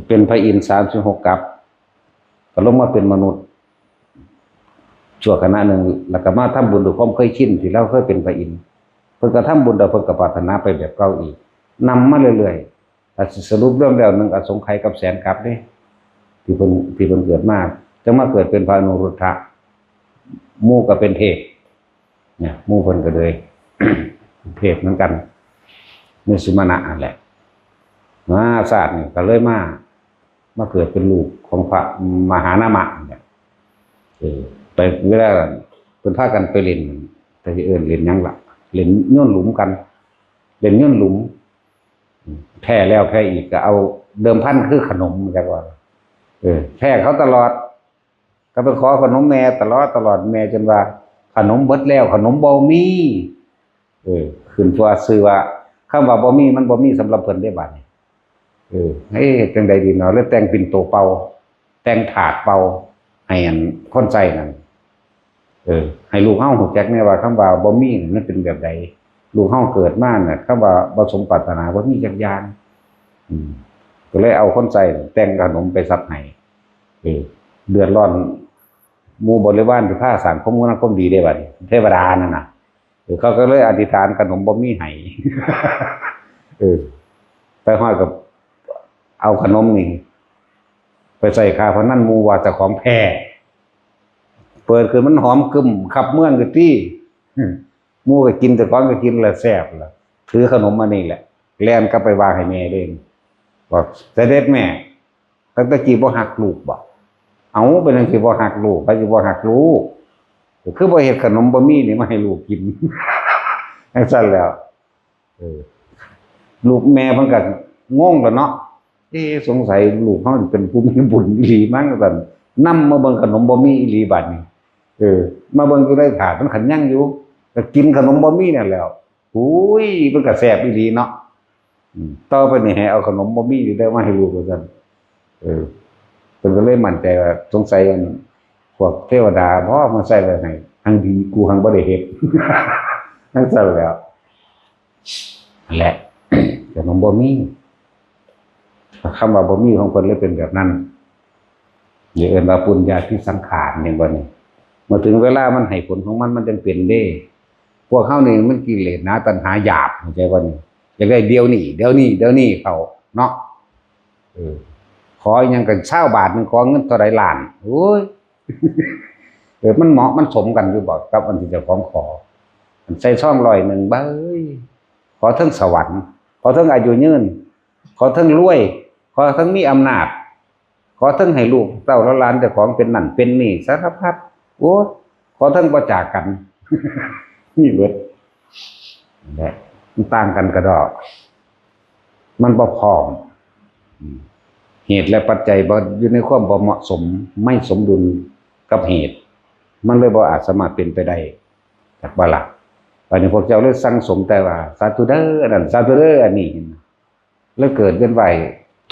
เป็นพระอินทร์36กับก็ลงมาเป็นมนุษย์ชั่วขณะหนึ่งแล้วก็มาทำบุญด้วยความเคยชินที่เราเคยเป็นพระอินทร์เพิ่นก็ทำบุญแล้วเพิ่นก็ปรารถนาไปแบบเก่าอีกนำมาเรื่อยๆถ้าสรุปเรื่องแล้วนึงอสงไขยกับแสนกับเด้ที่เพิ่นเกิดมาจังมาเกิดเป็นพระอนุรุทธะหมู่ก็เป็นเทพเนี่ยหมู่เพิ่นก็เลย เทพเหมือนกันในสุมาณะนั่นแหละศาสตร์นี่ก็เลยมาเกิดเป็นลูกของพระมหานามะเนี่ยไปเวลาเพิ่นพากันไปเล่นแต่ที่เอิ้นเล่นหยังล่ะเล่นโยนหลุมกันเล่นโยนหลุมแพ้แล้วแพ้อีกก็เอาเดิมพันคือขนมจักว่าแพ้เขาตลอดก็ไปขอขนมแม่ตลอดแม่จนว่าขนมเบิดแล้วขนมบ่มีขึ้นตัวชื่อว่าคำว่าบ่มีมันบ่มีสำหรับเพิ่นได้บัดนี้เฮ้ยจังใดดีเนาะแล้วแต่งปิ่นโตเป่าแต่งถาดเป่าให้อันคนใจนั่นให้ลูกเฮาฮู้จักแน่ว่าคำว่าบ่มีมันเป็นแบบใดลูกเฮาเกิดมาน่ะคำว่าบ่สมปรารถนาบ่มีจักอย่างก็เลยเอาคนใจแต่งขนมไปซับให้เดือดร้อน หมู่บริวารที่พาสร้างความงามความดีได้บัดนี้เทวดานั่นน่ะเขาก็เลยอธิษฐานขนมบ่มีให้ ไปฮอดกับเอาขนมนี่ไปใส่ข้าวพนันหมู่ว่าเจ้าของแพ้เปิดคือมันหอมกึ่มขับเมืองคือที่หมู่ก็กินแต่ก่อนก็กินแล้วแซ่บล่ะถือขนมมานี่แหละแล่นกลับไปวางให้แม่เด้บอกเสด็จแม่ตั้งแต่กี้บ่ฮักลูกบ่เอาเป็นจังซี่บ่ฮักลูกไปสิบ่ฮักลูกคือบ่เฮ็ดขนมบ่มีนี่มาให้ลูกกิน จังซั่นแล้วลูกแม่เพิ่นก็งงแล้วเนาะสงสัยลูกเฮาเป็นผู้มีบุญอีหลีมั้งซั่นนำมาเบิ่งขนมบ่มีอีหลีบัดนี้มาเบิ่งอยู่ในถาดมันขันยังอยู่ก็กินขนมบ่มีนั่นแล้วอุ้ยมันก็แซ่บอีหลีเนาะต่อไปนี่ให้เอาขนมบ่มีนี่ได้มาให้ลูกว่าซั่นเพิ่นก็เลยมั่นใจว่าสงสัยอันพวกเทวดาบ่มาใส่ไว้ให้ทั้งดีกูหังบ่ได้เฮ็ด ทั้งซั่นแล้วนั่นแหละ ขนมบ่มีคำว่าบ่มีของเพิ่นเลยเป็นแบบนั้นเรียกว่าปุญญาภิสังขารเนี่ยบ่นี่เมื่อถึงเวลามันให้ผลของมันจึงเป็นเด้พวกเฮานี่มันกิเลสนะตัณหาหยาบเข้าใจบ่นี่อยากได้เดี๋ยวนี้เขาเนาะขออีหยังกัน20 บาทนึงขอเงินเท่าใดล้านโอ้ย มันเหมาะมันสมกันอยู่บ่กับอันที่เจ้าของขอใส่ช่อง100นึงเบ้ยขอเทิงสวรรค์ขอเทิงอายุยืนขอเทิงรวยขอเทิงมีอำนาจขอเทิงให้ลูกเต้าหลานเจ้าของเป็นนั่นเป็นนี่สารพัดโอ้ขอเทิงบ่จากกัน นี่เบิดแหละมันต่างกันกระดอกมันบ่พร้อมเหตุและปัจจัยบ่อยู่ในความบ่เหมาะสมไม่สมดุลกับเหตุมันเลยบ่อาจสามารถเป็นไปได้จากบ่ล่ะวันนี้พวกเจ้าเลยสั่งสมแต่ว่าสาธุเด้อนั่นสาธุเด้ออันนี้แล้วเกิดเป็นไว้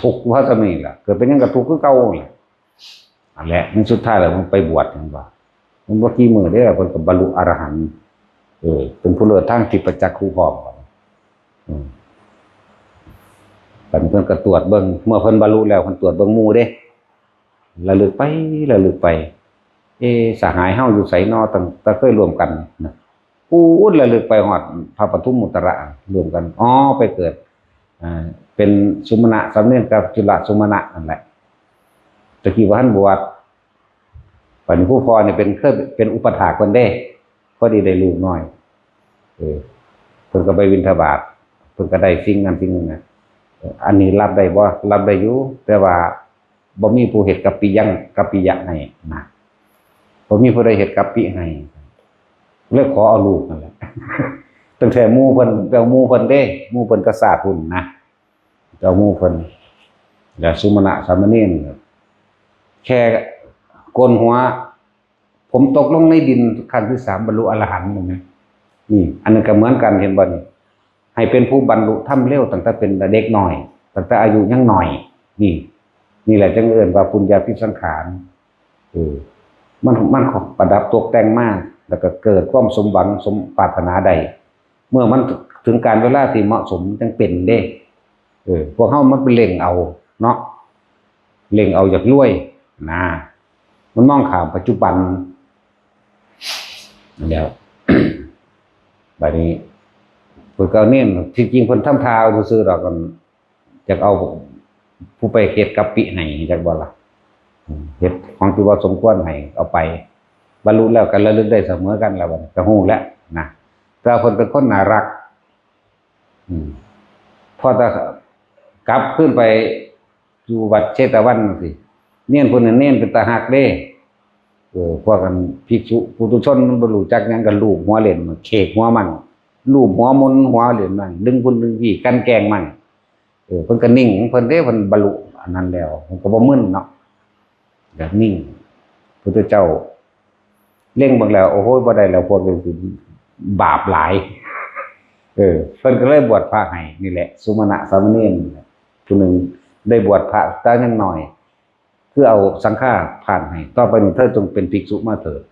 ทุกข์ว่าจะมีล่ะเกิดเป็นยังกับทุกข์คือเก่าล่ะอันแหละมันสุดท้ายแล้วมันไปบวชจังว่ามันบ่กี่มื้อเด้อเพิ่นก็บรรลุอรหันต์เป็นผู้เลิศทางจิตประจักษ์คู่พร้อมเพิ่นก็ตรวจเบิ่งเมื่อเพิ่นบรรลุแล้วเพิ่นตรวจเบิ่งหมู่เด้ระลึกไปสหายเฮาอยู่ไสนอตั้งแต่เคยร่วมกันนะปู้ระลึกไปฮอดพระปทุมมุตระร่วมกันอ๋อไปเกิดเป็นสุมาณะสำเนียงกับจุลสุมาณะนั่นแหละตะกี้ว่าท่านบวชปัจจุบันผู้พ่อเนี่ยเป็นอุปถากคนเด้พอดีได้ลูกน้อยเพิ่นก็ไปบิณฑบาตเพิ่นก็ได้สิ่งนั้นสิ่งนึงนะอันนี้รับได้บ่รับได้อยู่แต่ว่าบ่มีผู้เฮ็ดกัปปิยะให้นะบ่มีผู้ใดเฮ็ดกัปปิให้เลยขอเอาลูกนั่นแหละ ตั้งแต่หมู่เพิ่นเจ้าหมู่เพิ่นเด้หมู่เพิ่นก็สาดพุ่นนะเจ้าหมู่เพิ่นแล้วสุมาณะสามเณรแค่โกนหัวผมตกลงในดินขั้นที่3บรรลุอรหันต์นะนี่อันนั้นก็เหมือนกันเห็นบ่นี่ให้เป็นผู้บรรลุธรรมเร็วตั้งแต่เป็นเด็กน้อยตั้งแต่อายุยังน้อยนี่แหละจังเอิ้นว่าปุญญาภิสังขารมันประดับตกแต่งมากแล้วก็เกิดความสมหวังสมปรารถนาใดเมื่อมันถึงการเวลาที่เหมาะสมจังเป็นเด้พวกเฮามันเป็นเล็งเอาเนาะเล็งเอาอยากรวยนะมันมองข้ามปัจจุบันแล้ว บัดนี้พวกเก่าเนี่ยที่จริงเพิ่นทำทาเอาซื่อๆดอกกันจักเอาผู้ไปเฮ็ดกัปปิให้จักบ่ล่ะเฮ็ดของที่ว่าสมควรให้เอาไปบรรลุแล้วกันระลึกได้เสมอกันแล้วบัดก็ฮู้แล้วนะแต่เพิ่นเป็นคนน่ารักพอถ้ากลับขึ้นไปอยู่วัดเชตวันสิเนียนพุ่นเนียนเป็นตาฮักเด้พวกกันภิกษุปุถุชนมันบ่รู้จักหยังกันลูบหัวเล่นมันเขกหัวมันลูบหัวมนหัวเล่นมันดึงพุ่นดึงพี่กันแกล้งมันเพิ่นก็นิ่งเพิ่นเด้เพิ่นบรรลุอันนั้นแล้วเพิ่นก็บ่มึนเนาะแบบนิ่งพุทธเจ้าเล่งเบิ่งแล้วโอ้โหบ่ได้แล้วพวกนี้คือบาปหลายเพิ่นก็เลยบวชพระให้นี่แหละสุมาณะสามเณรผู้หนึ่งได้บวชพระแต่ยังน้อยคือเอาสังฆาผ่านให้ต่อไปนี้เธอจงเป็นภิกษุมาเถิด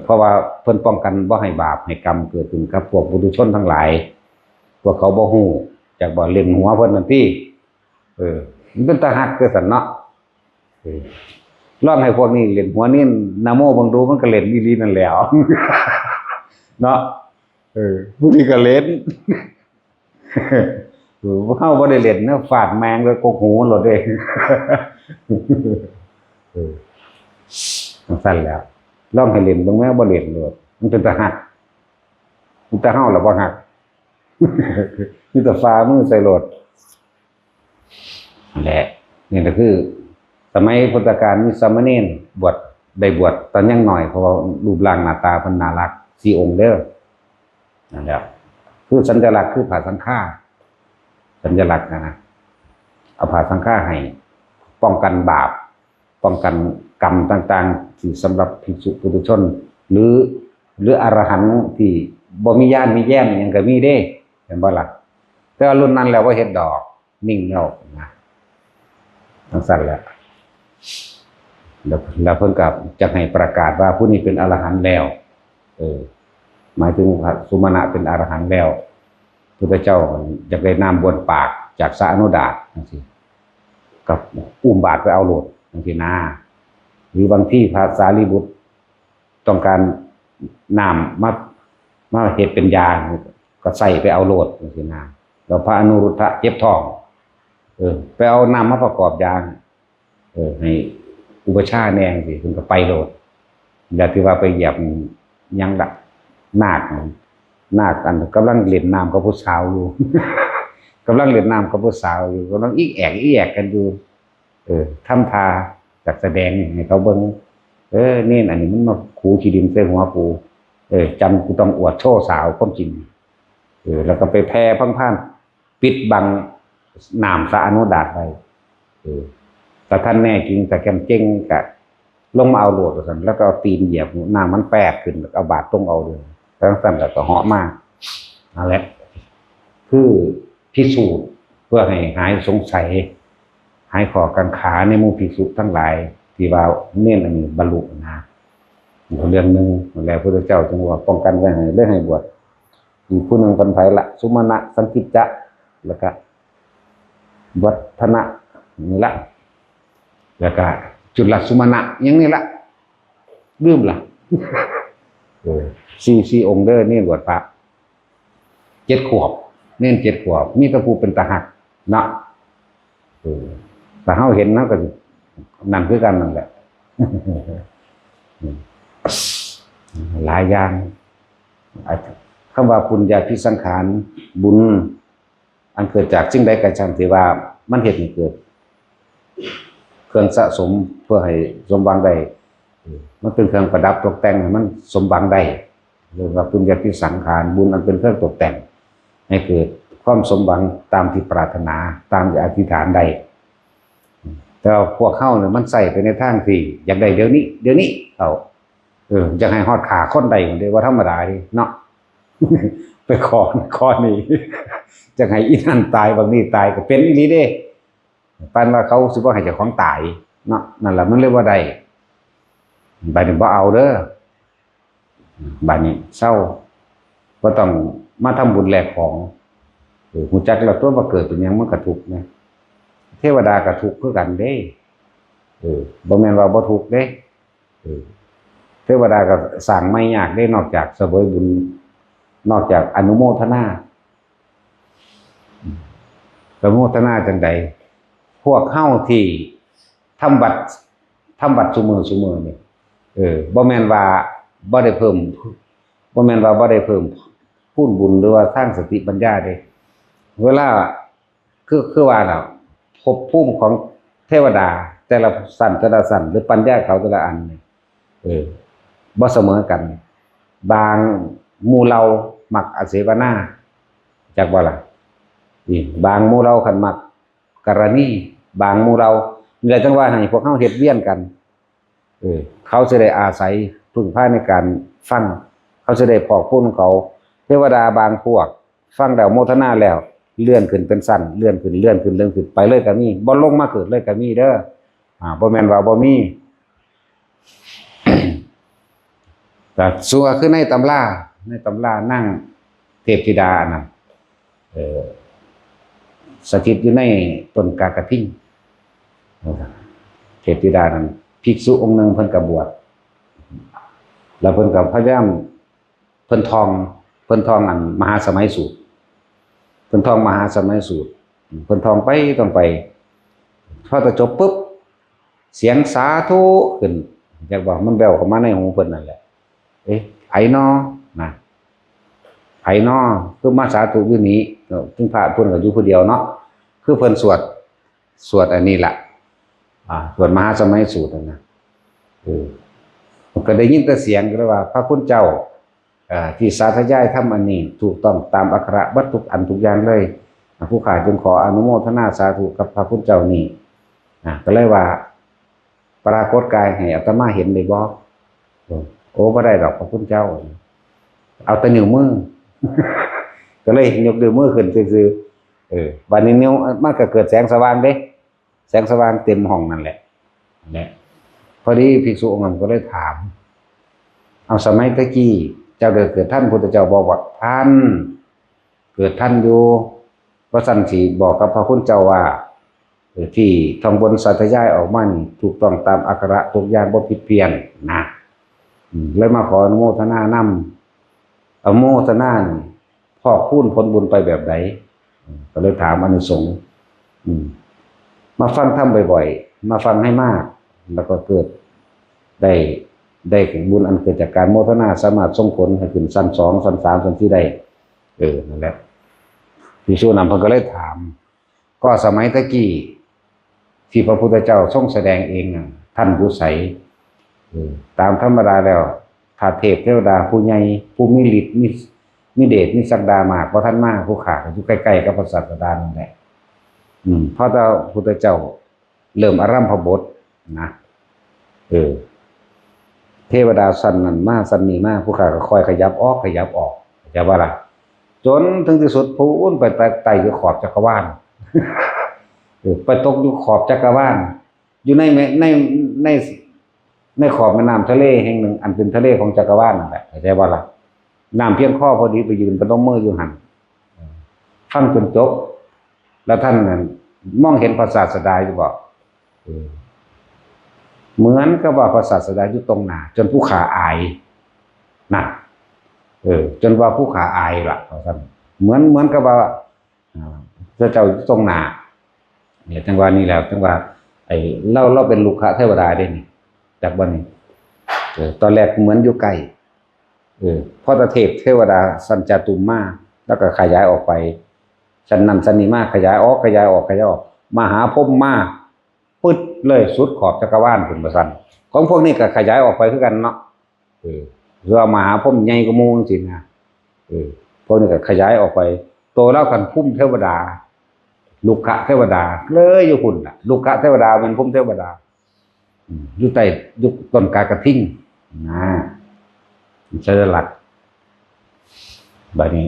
เพราะว่าเพิ่นป้องกันบ่ให้บาปให้กรรมเกิดขึ้นกับพวกปุถุชนทั้งหลายพวกเขาบ่ฮู้จักบ่เล่นหัวเพิ่นนั่นติมันเป็นตาฮักคือซั่นเนาะ ลองให้พวกนี้เล่นหัวนี่นะโมบังดูมันก็เล่นอีหลีนั่นแหล้ว เนาะผู้นี้ก็เล่น เฮาบ่ได้เล่นเนาะฟาดแมงเลยกกหูโลดเด้ สั่นแล้วลองให้เล่นเบิ่งแม่บ่เล่นโลดมันเป็นตาหักมันตาเฮาล่ะบ่หัก มีแต่ฟ้ามือใส่โลดนั่นแหละนี่ก็คือ สมัยพุทธกาลมีสามเณรบวชได้บวชตอนยังน้อยเพราะว่ารูปร่างหน้าตาเพิ่นน่ารัก4องค์เด้อนั่นแหละคือสัญลักษณ์คือผ้าสังฆาสัญลักษณ์นะเอาผ้าสังฆาให้ป้องกันบาปป้องกันกรรมต่างๆที่สำหรับภิกษุปุถุชนหรืออรหันต์ที่บ่มีญาณมีแย้มหยังก็มีเด้เห็นบ่ล่ะแต่ว่ารุ่นนั้นแล้วบ่เฮ็ดดอกนิ่งแล้วนะทั้งสั้นแล้วเพิ่นก็จะให้ประกาศว่าผู้นี้เป็นอรหันต์แล้วหมายถึงพระสุมาณะเป็นอรหันต์แล้วพุทธเจ้าอยากได้น้ำบวนปากจากสาอนุดาตจังซี่กับอุ้มบาตรไปเอาโลดจังซี่นะหรือบางที่พระสารีบุตรต้องการน้ำมาเฮ็ดเป็นยาก็ใส่ไปเอาโลดจังซี่นะแล้วพระอนุรุทธะเจ็บท้องไปเอาน้ำมาประกอบยาให้อุปชาแนงสิเพิ่นก็ไปโลดอย่าที่ว่าไปเหยียบยังละนาคอันกำลังเล่นน้ำกับผู้สาวอยู่ กำลังเล่นน้ำกับผู้สาวอยู่กำลังอีแอกกันอยู่ทำทาจัดแสดงให้เขาเบิ่งนี่อันนี้มันมาขูขี้ดินใส่หัวกูจำกูต้องอวดโชว์สาวความจริงแล้วก็ไปแพ้พังๆปิดบังน้ำสาอนุดาตไว้แต่ท่านแน่จริงแต่แกมเจ้งกะลงมาเอาโหลดสั่นแล้วก็เอาตีนเหยียบน้ำมันแปดขึ้นเอาบาดตรงเอาเลยทั้งสั่นแล้วก็เหาะมากนั่นแหละคือพิสูจน์เพื่อให้หายสงสัยหายขอกังขาในหมู่ภิกษุทั้งหลายที่ว่าเน้นอันนี้บรรลุนะเรื่องหนึ่งแล้วพระพุทธเจ้าจึงว่าป้องกันไว้ให้ได้ให้บวชอีกผู้หนึ่งเป็นไผละสุมาณะสังกิจจะแล้วก็วัฒนะนี่ละแล้วก็จุลสุมาณะยังนี่ละลืมล่ะสี่องค์เด้อนี่บวชพระ7 ขวบเน้น7 ขวบมีตะปูเป็นตาหักเนาะแต่เฮาเห็นนะก็นั่นคือกันนั่นแหละ หลายอย่างคำว่าปุญญาภิสังขารบุญอันเกิดจากสิ่งใดก็ช่างที่ว่ามันเฮ็ดให้เกิดเครื่องสะสมเพื่อให้สมหวังได้มันเป็นเครื่องประดับตกแต่งให้มันสมหวังได้เรียกว่าปุญญาภิสังขารบุญอันเป็นเครื่องตกแต่งให้เกิดความสมหวังตามที่ปรารถนาตามที่อธิษฐานได้แต่พวกเข้าเนี่ยมันใส่ไปในทางที่อยากได้เดี๋ยวนี้เอาอยากให้ฮอดขาคนใดคนเดียวว่าธรรมดาดิเนาะ ไปขอนี้ จะให้อีนั่นตายบางนี้ตายก็เป็นอีนี้เด้ปานว่าเขาสิบ่ให้เจ้าของตายเนาะนั่นแหละมันเรียกว่าได้บัดนี้บ่เอาเด้อบัดนี้เศร้าบ่ต้องมาทำบุญแลกของฮู้จักแล้วตัวว่าเกิดเป็นหยังมันก็ทุกข์นะเทวดาก็ทุกข์คือกันเด้บ่แม่นว่าบ่ทุกข์เด้เทวดาก็สร้างไม่ยากได้นอกจากเสวยบุญนอกจากอนุโมทนาอนุโมทนาจังใดพวกเฮาที่ทำบัตรซุมื้อนี่บ่แม่นว่าบ่ได้เพิ่มพูนบุญหรือว่าสร้างสติปัญญาเด้เวลาคือว่าน่ะภพภูมิของเทวดาแต่ละสั้นหรือปัญญาเขาแต่ละอันบ่เสมอกันบางหมู่เรามักอเสวนาจักว่าล่ะนี่บางหมู่เราคันมักกรณีบางหมู่เรานี่แหละจังว่าให้พวกเฮาเฮ็ดเวียนกันเขาสิได้อาศัยพึ่งพาในการฟังเขาสิได้พอกพูนของเขาเทวดาบางพวกฟังแล้วโมทนาแล้วเลื่อนขึ้นเป็นสั้นเลื่อนขึ้นไปเลยก็มีบ่ลงมาเกิดเลยก็มีเด้อบ่แม่นว่าบ่มี แต่สัวคือในตำรานั่งเทพธิดาอันนั้นสถิตอยู่ในต้นกากระทิ่งเทพธิดานั้น ภิกษุองค์หนึ่งเพิ่นก็บวชแล้วเพิ่นก็พยายามเพิ่นท่องอันมหาสมัยสูตรเพิ่นท่องมหาสมัยสูตรเพิ่นท่องไปต้องไปพอจะจบปุ๊บเสียงสาธุขึ้นอยากบอกมันแว่วเข้ามาในหูเพิ่นนั่นแหละไผน้อนะไผน้อคือมาสาธุอยู่นี้ถึงพระเพิ่นก็อยู่ผู้เดียวเนาะคือเพิ่นสวดอันนี้ล่ะสวดมหาสมัยสูตรนะมันก็ได้ยินแต่เสียงก็ว่าพระคุณเจ้าที่สาธยายทำอันนี้ถูกต้องตามอักขระวัตถุอันทุกอย่างเลยผู้ข่าจึงขออนุโมทนาสาธุกับพระคุณเจ้านี่ก็เลยว่าปรากฏกายให้อาตมาเห็นได้บ่โอ้บ่ได้ดอกพระคุณเจ้าเอาแต่นิ้วมือ ก็เลยยกนิ้วมือขึ้นซื่อๆวันนี้นิ้วมันก็เกิดแสงสว่างเด้แสงสว่างเต็มห้องนั่นแหละพอดีภิกษุองค์นั้นก็เลยถามเอาสมัยตะกี้เจ้าเกิดท่านพุทธเจ้าบอกว่าท่านเกิดท่านอยู่พระสันสีบอกกับพระคุณเจ้าว่าที่ท่องบนสาธยายออกมานี่ถูกต้องตามอักขระทุกอย่างบ่ผิดเพี้ยนนะเลยมาขออนุโมทนานำอนุโมทนาพ่อคูณผลบุญไปแบบไหนก็เลยถามอานิสงส์มาฟังธรรมบ่อยๆมาฟังให้มากแล้วก็เกิดได้บุญอันเกิดจากการโมทนาสามารถส่งผลให้ขึ้นชั้น2ชั้น3ชั้น4ได้นั่นแหละภิกษุนั้นเพิ่นก็เลยถามก็สมัยตะกี้ที่พระพุทธเจ้าทรงแสดงเองท่านอยู่ไสตามธรรมดาแล้วถ้าเทพเทวดาผู้ใหญ่ผู้มีฤทธิ์มีเดชมีศักดามากบ่ทันมาผู้ข้าก็อยู่ใกล้ๆกับพระศาสดานั่นแหละพอพระพุทธเจ้าเริ่มอารัมภบทนะเทวดาสั่นนั่นมาสั่นนี่มาผู้ข้าก็ค่อยขยับออกจะว่าล่ะจนถึงที่สุดพูนไปไต่อยู่ขอบจักรวาลไปตกอยู่ขอบจักรวาลอยู่ในขอบแม่น้ำทะเลแห่งหนึ่งอันเป็นทะเลของจักรวาลนั่นแหละจะว่าล่ะน้ำเพียงข้อพอดีไปยืนประนมมืออยู่หันฟังจนจบแล้วท่านนั้นมองเห็นพระศาสดาอยู่บอกเหมือนกับว่าพระศาสดาอยู่ตรงหน้าจนผู้ขาอายนะจนว่าผู้ขาอายล่ะท่านเหมือนกับว่าพระเจ้าอยู่ตรงหน้าเนี่ยจังหวะนี้แล้วจังหวะเราเป็นลูกค้าเทวดาได้นี่จากวันนี้ตอนแรกเหมือนอยู่ไกลพอตเทพเทวดาสัญจตุมมาแล้วก็ขยายออกไปชั้นนั้นชั้นนี้มาขยายออกมหาภพมาปึ๊ดเลยสุดขอบจักรวาลขึ้นมาสั่นของพวกนี้ก็ขยายออกไปคือกันเนาะเรือมหาภพใหญ่กว่าหมู่จังซี่นะพวกนี้ก็ขยายออกไปโตแล้วกันพุ่มเทวดาลูกขะเทวดาเลยอยู่พุ่นน่ะลูกขะเทวดาเป็นพุ่มเทวดาอยู่ใต้ยุคต้นกากระทิ่งนะใช้หลักแบบนี้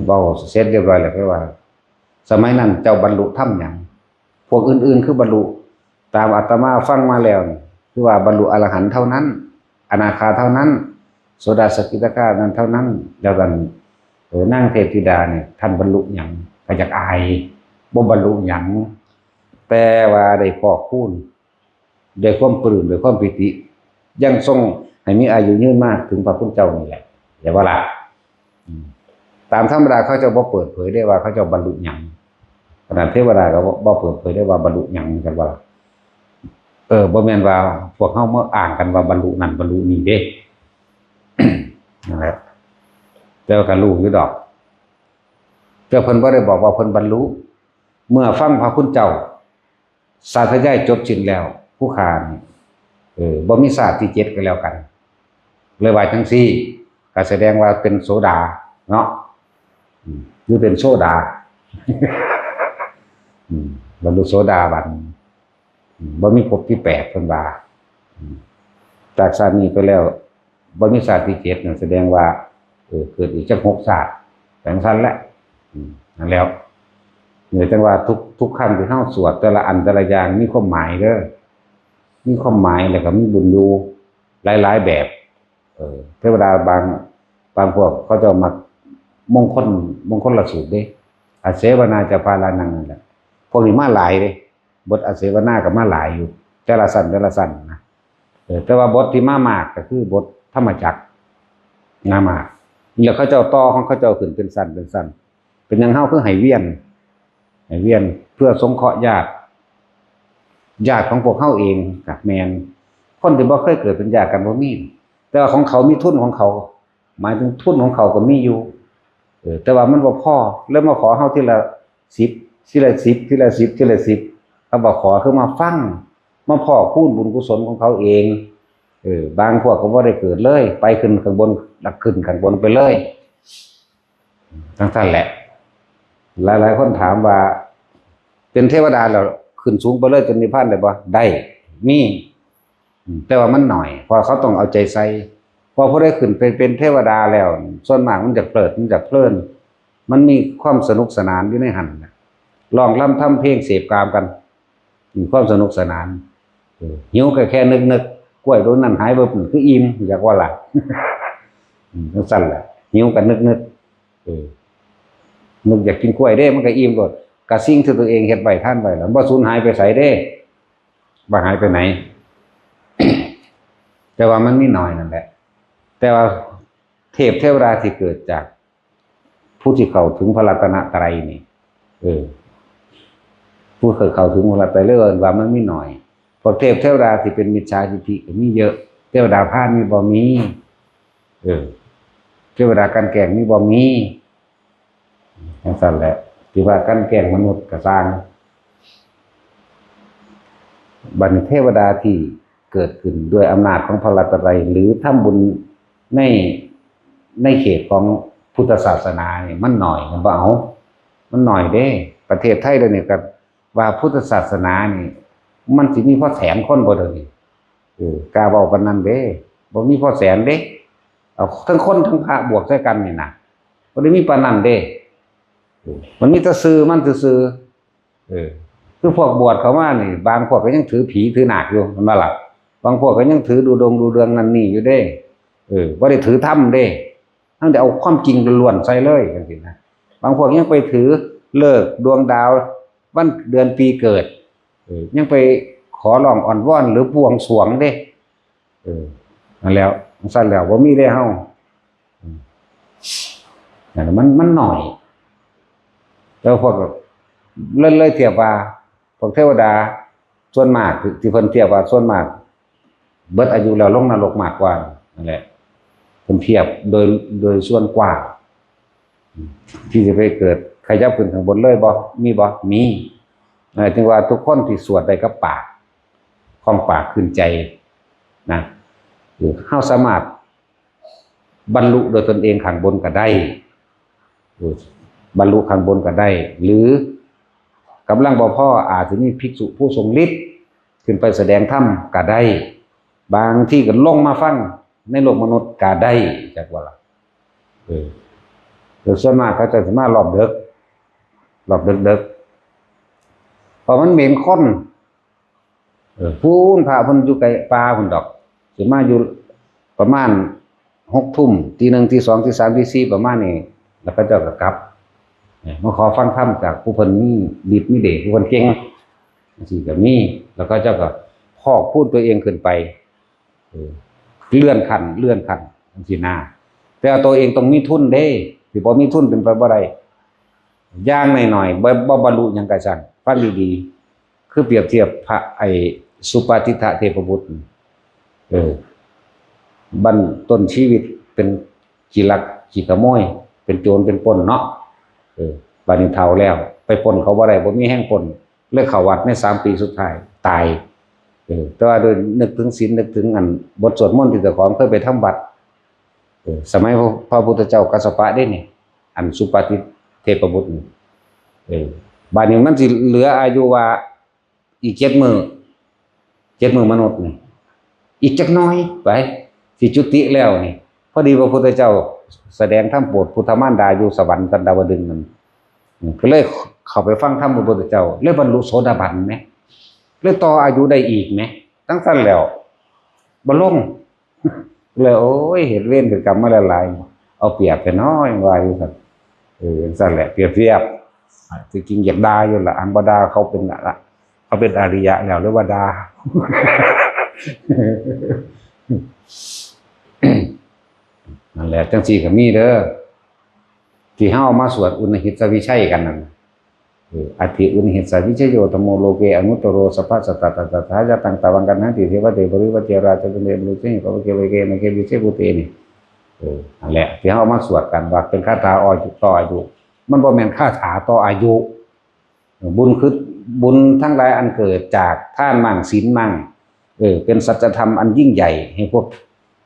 เว้าเสร็จเรียบร้อยแล้วก็ว่าสมัยนั้นเจ้าบรรลุธรรมหยังพวกอื่นๆคือบรรลุตามอาตมาฟังมาแล้วคือว่าบรรลุอรหันต์เท่านั้นอนาคาเท่านั้นโสดาสกิทาคานั้นเท่านั้นแล้วกันนั่งเทพธิดาเนี่ยท่านบรรลุหยังก็อยากอายบ่บรรลุหยังแต่ว่าได้พอกพูนได้ความปลื้มได้ความปิติยังทรงให้มีอายุยืนมากถึงพระพุทธเจ้านี่แหละอย่าว่าล่ะตามธรรมดาเขาจะบ่เปิดเผยได้ว่าเขาจะบรรลุหยังขนาดเทวดาก็บ่เปิดเผยได้ว่าบรรลุหยังกันว่าบ่แม่นว่าพวกเฮามาอ้างกันว่าบรรลุนั่นบรรลุนี่เด้ นั่นแหละแต่ก็รู้อยู่ดอกแต่เพิ่นบ่ได้บอกว่าเพิ่นบรรลุเมื่อฟังพระคุณเจ้าสาธยายจบสิ้นแล้วผู้ค้านี่บ่มีศาสตร์ที่7ก็แล้วกันเลยว่าจังซี่ก็แสดงว่าเป็นโสดาเนาะหรือเป็นโซดาบรรลุโสดาบันบ่มีภพที่8เพิ่นว่าจากชาตินี้ไปแล้วบ่มีศาสตร์ที่7นั่นแสดงว่าเกิดอีกจัก6ชาติจังซั่นแหละนั่นแล้วเนี่ยจังว่าทุกคำที่เฮาสวดแต่ละอันแต่ละอย่างมีความหมายเด้อมีความหมายแล้วก็มีบุญอยู่หลายๆแบบเทวดาบางพวกเขาจะมามงคลละสูตรเด้อาเสวนาจะพาลานังนั่นแหละพวกนี้มาหลายเด้บทอาเสวนาก็มาหลายอยู่ แต่ละสั้นนะแต่ว่าบทที่มามากก็คือบทธรรมจักรงามากแล้วเขาเจ้าต่อของเขาเจ้าขึ้นเป็นสั้นเป็นหยังเฮาคือให้เวียนเพื่อสงเคราะห์ญาติของพวกเฮาเองกับแมนคนที่บ่เคยเกิดเป็นญาติกันบ่มีแต่ว่าของเขามีทุนของเขาหมายถึงทุนของเขาก็มีอยู่แต่ว่ามันบ่พอแล้วมาขอเฮาทีละ10ทีละ10ทีละ10ทีละ10เขาบอกขอคือมาฟังมาพอกพูนบุญกุศลของเขาเองบางพวกก็บ่ได้เกิดเลยไปขึ้นข้างบนดักขึ้นข้างบนไปเลยทั้งนั้นแหละหลายๆคนถามว่าเป็นเทวดาแล้วขึ้นสูงไปเลยจนนิพพานได้บ่ได้มีแต่ว่ามันหน่อยเพราะเขาต้องเอาใจใส่พอได้ขึ้นเป็นเทวดาแล้วส่วนมากมันจะเปิดมันจะเพลินมันมีความสนุกสนานอยู่ในหันลองรำทำเพลงเสพกามกันมีความสนุกสนานหิวก็แค่นึกกล้วยตัวนั้นหายไปคืออิ่มอยากว่าล่ะทั้งสั้นแหละหิวกันนึกอยากกินกล้วยเด้มันก็อิ่มกดกะสิ่งที่ตัวเองเฮ็ดไว้ท่านไว้แล้วบ่สูญหายไปไสเด้บ่หายไปไหน แต่ว่ามันมีน้อยนั่นแหละแต่ว่าเทวดาที่เกิดจากผู้ที่เข้าถึงพระรัตนตรัยนี่ผู้เคยเข้าถึงพระรัตนตรัยเรียกว่ามันมีน้อยพวกเทวดาที่เป็นมิจฉาทิฏฐิมีเยอะเทวดาพาลมีบ่มีเทวดากันแกล้งมีบ่มีอย่างนั้นแหละที่ว่ากันแกล้งมนุษย์ก็สร้างบัณฑิตเทวดาที่เกิดขึ้นด้วยอำนาจของพระรัตนตรัยหรือทำบุญในเขตของพุทธศาสนาเนี่ยมันหน่อยมันบ่เอามันหน่อยเด้ประเทศไทยเดี๋ยวนี้ก็ว่าพุทธศาสนานี่มันสิมีพอแสนคนบ่เดี๋ยวนี้กล้าเว้าปานนั้นเด้บ่มีพอแสนเด้เอาทั้งคนทั้งพระบวกใส่กันนี่นะบ่ได้มีปานนั้นเด้มันมีแต่ซื่อมันซื่อคือพวกบวชเขามานี่บางพวกก็ยังถือผีถือหนักอยู่มันว่าล่ะบางพวกก็ยังถือดูดงดูเรืองนั่นนี่อยู่เด้บ่ได้ถือธรรมเด้ทั้งแต่เอาความจริงล้วนๆใส่เลยจังซี่นะบางพวกยังไปถือเลิกดวงดาววันเดือนปีเกิดยังไปขอร้องอ่อนวอนหรือบวงสรวงเด้นั่นแล้วซั่นแล้วบ่มีเด้เฮานั่นมันหน่อยแล้วพวกเลยเทียบว่าพวกเทวดาส่วนมากที่เพิ่นเทียบว่าส่วนมากเบิดอายุแล้วลงนรกมากกว่านั่นแหละเพิ่นเทียบโดยส่วนกว้างที่จะไปเกิดขยับขึ้นข้างบนเลยบ่มีบ่มีถึงว่าทุกคนที่สวดได้กับปากของปากขึ้นใจนะเฮาสามารถบรรลุโดยตนเองข้างบนก็ได้บรรลุข้างบนก็ได้หรือกำลังบ่พออาจจะมีภิกษุผู้ทรงฤทธิ์ขึ้นไปแสดงธรรมก็ได้บางที่ก็ลงมาฟังในโลกมนุษย์ก็ได้จักว่าล่ะโดยส่วนมากเขาจะมารอบดึกเพราะมันเหม็นคนพูนพระเพิ่นอยู่ไกลป่าพุ่นดอกสิมาอยู่ประมาณ 6 ทุ่มตี 1ตี 2ตี 3ตี 4ประมาณนี้แล้วก็เจ้าก็กลับมาขอฟังธรรมจากผู้เพิ่นมีฤทธิ์มีเดชผู้เพิ่นเก่งจังซี่ก็มีแล้วก็เจ้าก็พอกพูดตัวเองขึ้นไปเลื่อนขั้นจังซี่นะแต่ตัวเองต้องมีทุนเด้สิบ่มีทุนเป็นไปบ่ได้อย่างน้อยๆบ่บรรลุหยังก็ซั่นฟังดีๆคือเปรียบเทียบพระสุปาทิฏฐเทพบุตรบั้นต้นชีวิตเป็นขี้ลักขี้ขโมยเป็นโจรเป็นปล้นเนาะบัดนี้เฒ่าแล้วไปปล้นเขาบ่ได้บ่มีแห่งปล้นเลยเข้าวัดใน3 ปีสุดท้ายตายแต่ว่าโดยนึกถึงศีลนึกถึงอันบทสวดมนต์ที่เจ้าของเคยไปทำวัดสมัยพระพุทธเจ้ากัสสปะได้นี่อันสุปาทิเทพบุตรบัดนี้มันสิเหลืออายุว่าอีก7 มื้อมนุษย์นี่อีกจักหน่อยไปสิจุติแล้วนี่พอดีพระพุทธเจ้าแสดงธรรมโปรดพุทธมารดาอยู่สวรรค์กันดาวดึงส์นั่นก็เลยเข้าไปฟังธรรมพระพุทธเจ้าเลยบรรลุโสดาบันแหมเลยต่ออายุได้อีกแหมทั้งสั้นแล้วบ่ลงเลยโอ้ยเฮ็ดเวรเฮ็ดกรรมมาหลายๆเอาเปรียบไปน้อยว่าอยู่ซั่นสั้นแหละเปรียบเทียบจริงๆอยากด่าอยู่ล่ะอันบ่ด่าเขาเป็นละ เขาเป็นอริยะแล้วหรือว่าดา นั่นแหละจังสี่ก็มีเด้อที่เฮามาสวดอุณหิตวิชัยกันนั่นอธิอุณหิตสวิชโยธโมโลเกอนุตตโรสัพพะสัตตตถาจะตังตวังกันนะติเทวเตปริวัติราชเป็นเดมรุสิปะเกเวเกมเกวิเชปุเตนี่นั่นแหละที่เฮามาสวดกันว่าเป็นคาถาต่ออายุมันบ่แม่นคาถาต่ออายุบุญคือบุญทั้งหลายอันเกิดจากทานมั่งศีลมั่งเป็นสัจธรรมอันยิ่งใหญ่ให้พวก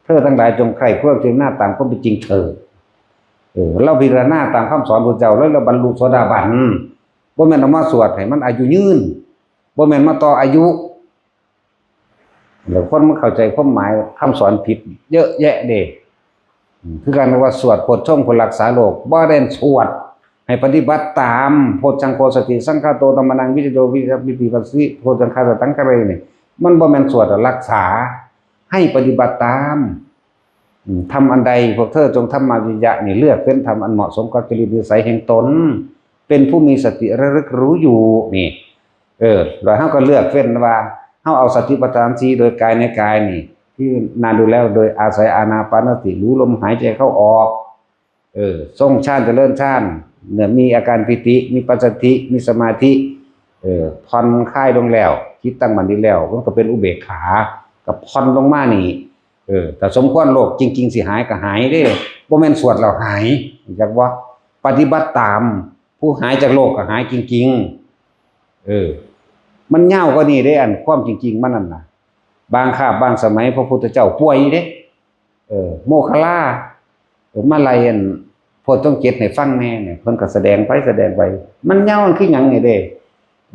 เธอทั้งหลายจงใคร่ครวญถึงหน้าตามความเป็นจริงเถิดเราพิจารณาตามคำสอนพระเจ้าแล้วเราบรรลุโสดาบันบ่แม่นเอามาสวดให้มันอายุยืนบ่แม่นมาต่ออายุแล้วคนมันเข้าใจความหมายคำสอนผิดเยอะแยะเด้คือการว่าสวดโพชฌงค์เพื่อรักษาโลกบ่ได้สวดให้ปฏิบัติตามโพชฌังโฆสติสังฆาโตธัมมังวิจโยวิปิปัสสิโพชฌังคาสตังคะเรนี่มันบ่แม่นสวดรักษาให้ปฏิบัติตามทำอันใดพวกเธอจงทำมาวิยะนี่เลือกเป็นทำอันเหมาะสมกับจริตนิสัยแห่งตนเป็นผู้มีสติระลึกรู้อยู่นี่แล้วเฮาก็เลือกเฟ้นว่าเฮาเอาสติปัฏฐาน4โดยกายในกายนี่ที่นานดูแล้วโดยอาศัยอานาปานสติรู้ลมหายใจเข้าออกทรงฌานเจริญฌานเนี่ยมีอาการปิติมีปัสสัทธิมีสมาธิผ่อนคลายลงแล้วจิตตั้งมั่นดีแล้วมันก็เป็นอุเบกขากับผ่อนลงมานี่แต่สมควรโลกจริงๆสิหายก็หายเด้บ่แม่นสวดแล้วหายจักว่าปฏิบัติตามผู้หายจากโลกก็หายจริงๆมันยาวกว่านี้เด้อันความจริงๆมันนั่นน่ะบางคาบบางสมัยพระพุทธเจ้าป่วยเด้โมคคัลลามาไล่อันโพธิ์ต้องเจ็ดให้ฟังแน่เนี่ยเพิ่นก็แสดงไปมันยาวมันคือหยังไงเด้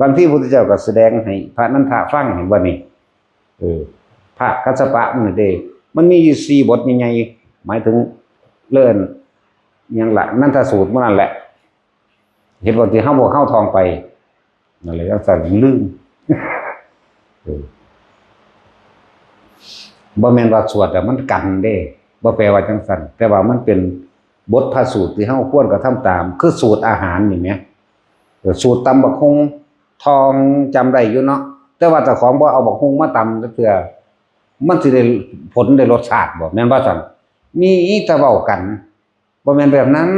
บางที่พระพุทธเจ้าก็แสดงให้พระนันทะฟังเห็นบ่นี่พระกัสสปะนี่เด้มันมีอยู่4บทใหญ่ๆหมายถึงเลิ่นหยังล่ะนันทสูตรมื้อนั้นแหละเห็นว่าที่เฮาบ่เข้าทองไปนั่นแหละจังซั่นลืมบ่แม่นว่าสวดแต่มันกันเด้บ่แปลว่าจังซั่นแต่ว่ามันเป็นบทพระสูตรที่เฮาควรกระทำตามคือสูตรอาหารนี่แหมสูตรตำบักหุ่งทองจำได้อยู่เนาะแต่ว่าเจ้าของบ่เอาบักหุ่งมาตำจักเทื่อมันสิได้ผลได้รสชาติบ่แม่นบ่ซั่นมีแต่เว้ากันบ่แม่นแบบนั้น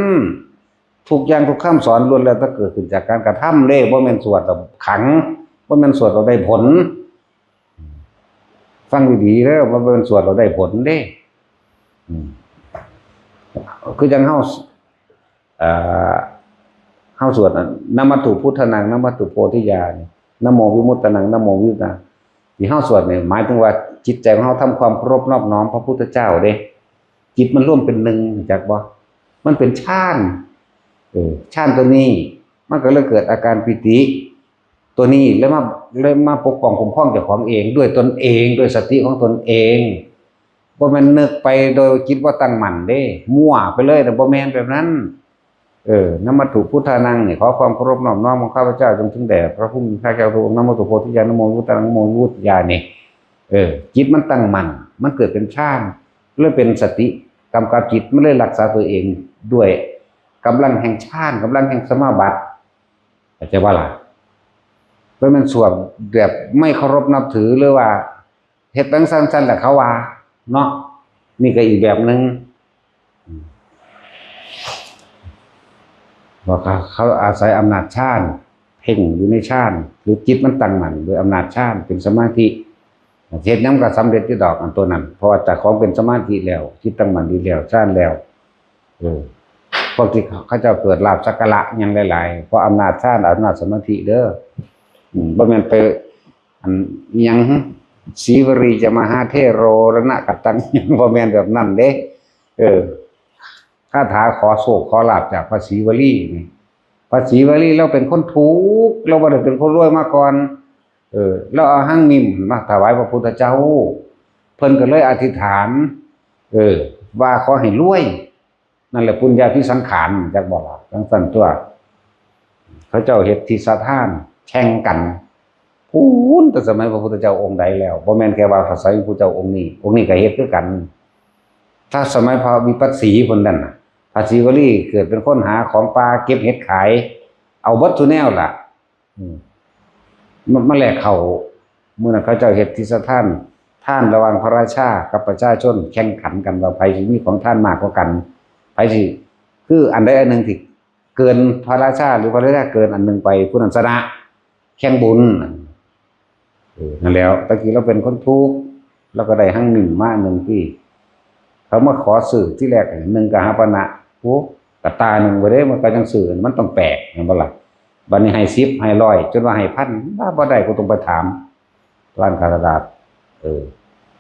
ทุกอย่างทุกคำสอนล้วนแล้วแต่เกิดขึ้นจากการกระทำเด้บ่แม่นสวดแล้วขังบ่แม่นสวดแล้วได้ผลฟังดีๆเด้อบ่แม่นสวดแล้วได้ผลเด้คือจังเฮาสวดนะมัตถุพุทธนังนะมัตถุโพธิญาณนะโมวิมุตตนังนะโมวิมุตตนังที่เฮาสวดเนี่ยหมายถึงว่าจิตใจของเฮาทำความเคารพนอบน้อมพระพุทธเจ้าเด้จิตมันร่วมเป็นหนึ่งจักบ่มันเป็นฌานฌานตัวนี้มันก็เลยเกิดอาการปิติตัวนี้แล้วมาปกป้องคุ้มครองเจ้าของเองด้วยตนเองด้วยสติของตนเองบ่แม่นนึกไปโดยคิดว่าตั้งมั่นเด้มั่วไปเลยแต่บ่แม่นแบบนั้นนะมัตถุพุทธานังนี่ขอความเคารพนอบน้อมของข้าพเจ้าจงถึงแด่พระผู้มีพระภาคเจ้าพระองค์นะโมตุโพธิญาณนะโมวิมุตตังนะโมวิมุตติญาณนี่จิตมันตั้งมั่นมันเกิดเป็นฌานเลยเป็นสติกำกับจิตมันเลยรักษาตัวเองด้วยกำลังแห่งฌานกำลังแห่งสมาบัติเข้าใจว่าล่ะเพราะมันสวดแบบไม่เคารพนับถือหรือว่าเฮ็ดจังซั่นๆแหละเขาว่าเนาะนี่ก็อีกแบบนึงว่าเขาอาศัยอำนาจฌานเพ่งอยู่ในฌานหรือจิตมันตั้งมั่นด้วยอำนาจฌานเป็นสมาธิเฮ็ดนำก็สำเร็จที่ดอกอันตัวนั้นเพราะว่าจากของเป็นสมาธิแล้วจิตตั้งมั่นดีแล้วฌานแล้วพวกที่เขาเจ้าเกิดลาภสักการะยังหลายๆเพราะอำนาจฌานอำนาจสมาธิเด้อบ่แม่นไปอันหยังสีวรีจะมหาเทโรรณะกัตตังยังบ่แม่นแบบนั้นเด้คาถาขอโชคขอลาภจากพระศรีวลีนี่พระศรีวลีเราเป็นคนทุกข์เราบ่ได้เป็นคนรวยมาก่อนเราเอาหั่งมิมมาถวายพระพุทธเจ้าเพิ่นก็เลยอธิษฐานว่าขอให้รวยนั่นแหละปุญญาภิสังขารจักบ่ล่ะจังซั่นตัวเขาเจ้าเฮ็ดที่สถานแข่งกันพูนแต่สมัยพระพุทธเจ้าองค์ใดแล้วบ่แม่นแค่ว่าพระไสยพระพุทธเจ้าองค์นี้ก็เฮ็ดคือกันถ้าสมัยพระวิปัสสีเพิ่นนั่นน่ะพระศรีวลีเกิดเป็นคนหาของป่าเก็บเห็ดขายเอาเบิดทุแนวล่ะ มันแหลกเขาเมื่อนั้นเขาเจ้าเฮ็ดที่สถานท่านระหว่างพระราชากับประชาชนแข่งขันกันว่าไผสิมีของท่านมากกว่ากันไผสิคืออันใดอันหนึ่งที่เกินพระราชาหรือพระราชาเกินอันหนึ่งไปผู้นั้นชนะแข่งบุญนั่นแล้วตะกี้เราเป็นคนทุกข์เราก็ได้หั่งหนึ่งมาหนึ่งที่เขามาขอสื่อที่แรกหนึ่งกหาปณะโอ้กตาหนึ่งบ่ได้มันก็จังสื่อมันต้องแปลกเห็นบ่ล่ะบัดนี้ให้10ให้100จนว่าให้พันถ้าบ่ได้ก็ต้องไปถามร้านคาราดาษ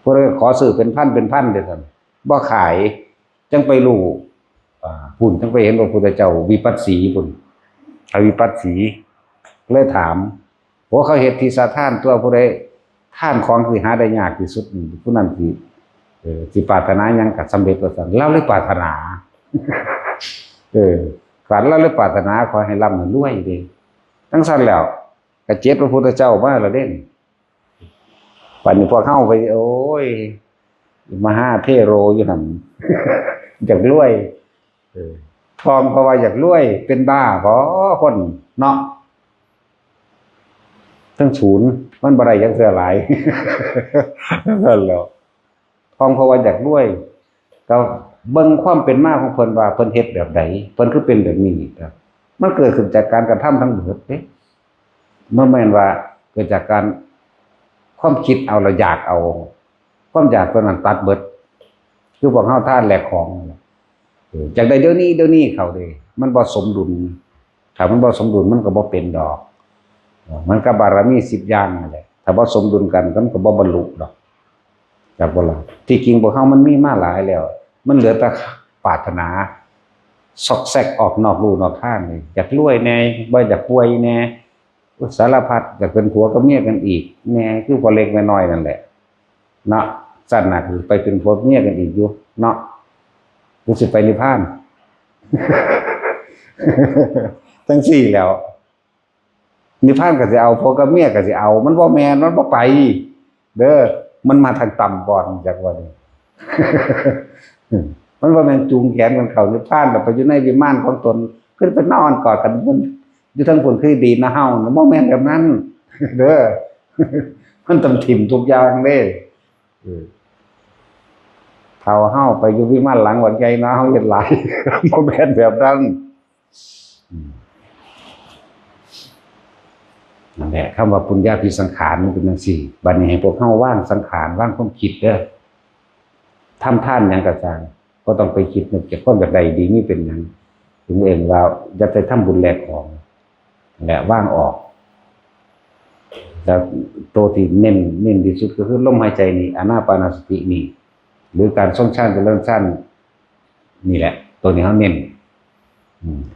พวกขอสื่อเป็นพันเด้อท่านบ่ขายจังไปรู้พุ่นจังไปเห็นพระพุทธเจ้าวิปัสสีพุ่นอวิปัสสีเลยถามโอ้เขาเฮ็ดที่สถานตัวผู้ใดท่านของสิหาได้ยากที่สุดผู้นั้นสิปรารถนาหยังก็สำเร็จว่าซั่นเราเลยปรารถนาฝันเราเลยปรารถนาขอให้ร่ำรวยเด้ทั้งซั่นแล้วก็เจ็บพระพุทธเจ้ามาแล้วเด้ปัจจุบันเข้าไปโอ้ยมหาเทโรอยู่นั่นอยากรวยทองเพราะว่าอยากรวยเป็นบ้าเพราะคนเนาะทั้งศูนย์มันบ่ได้ยังเสือหลายนั่นแหละทองเพราะว่าอยากรวยก็เบิ่งความเป็นมาของเพิ่นว่าเพิ่นเฮ็ดแบบใดเพิ่นคือเป็นแบบนี้ครับมันเกิดขึ้นจากการกระทำทั้งหมดเด้มันแม่นว่าเกิดจากการความคิดเอาเราอยากเอาความอยากตัวนั้นตัดเบิดคือพวกเฮาท่านแหลกของจากได้เดี๋ยวนี้เขาเด้มันบ่สมดุลถ้ามันบ่สมดุลมันก็บ่เป็นดอกมันก็บารมี10อย่างนั่นแหละถ้าบ่สมดุลกันมันก็บ่บรรลุดอกจักบ่ล่ะที่จริงพวกเฮามันมีมาหลายแล้วมันเหลือแต่ปรารถนาซอกแซกออกนอกลู่นอกทางนี่อยากรวยแน่บ่อยากป่วยแน่สารพัดอยากเป็นผัวกับเมียกันอีกแน่คือพอเล็กน้อยนั่นแหละเนาะสั่นน่ะคือไปเป็นผัวเมียกันอีกอยู่เนาะรู้สึกไปนิพพานทั้งสี่แล้วนิพพานก็สิเอาผัวกับเมียก็สิเอามันบ่แม่นมันบ่ไปเด้อมันมาทางต่ำก่อนจากว่านี้มันบ่แม่นจูงแขนกันเข้านิพพานแล้วไปอยู่ในวิมานของตนขึ้นไปนอนกอดกันอยู่ทั้งคนคือดีนะเฮาบ่แม่นแบบนั้นเด้อมันต้องถิ่มทุกอย่างเด้เฒ่าเฮาไปอยู่วิมานหลังวัดใหญ่นะเฮาเฮ็ดหลายบ่แม่นแบบนั้นนั่นแหละคำว่าปุญญาภิสังขารมันเป็นจังซี่บัดนี้ให้พวกเฮาวางสังขารวางความคิดเด้อทำทานหยังก็สร้างก็ต้องไปคิดนึกเก็บความอยากได้ดีนี่เป็นหยังถึงเองว่าจะไปทำบุญแลกของและว่างออกแล้วตัวที่เน้นที่สุดก็คือลมหายใจนี่อานาปานสตินี่หรือการทรงฌานเจริญฌานนี่แหละตัวนี้เขาเน้น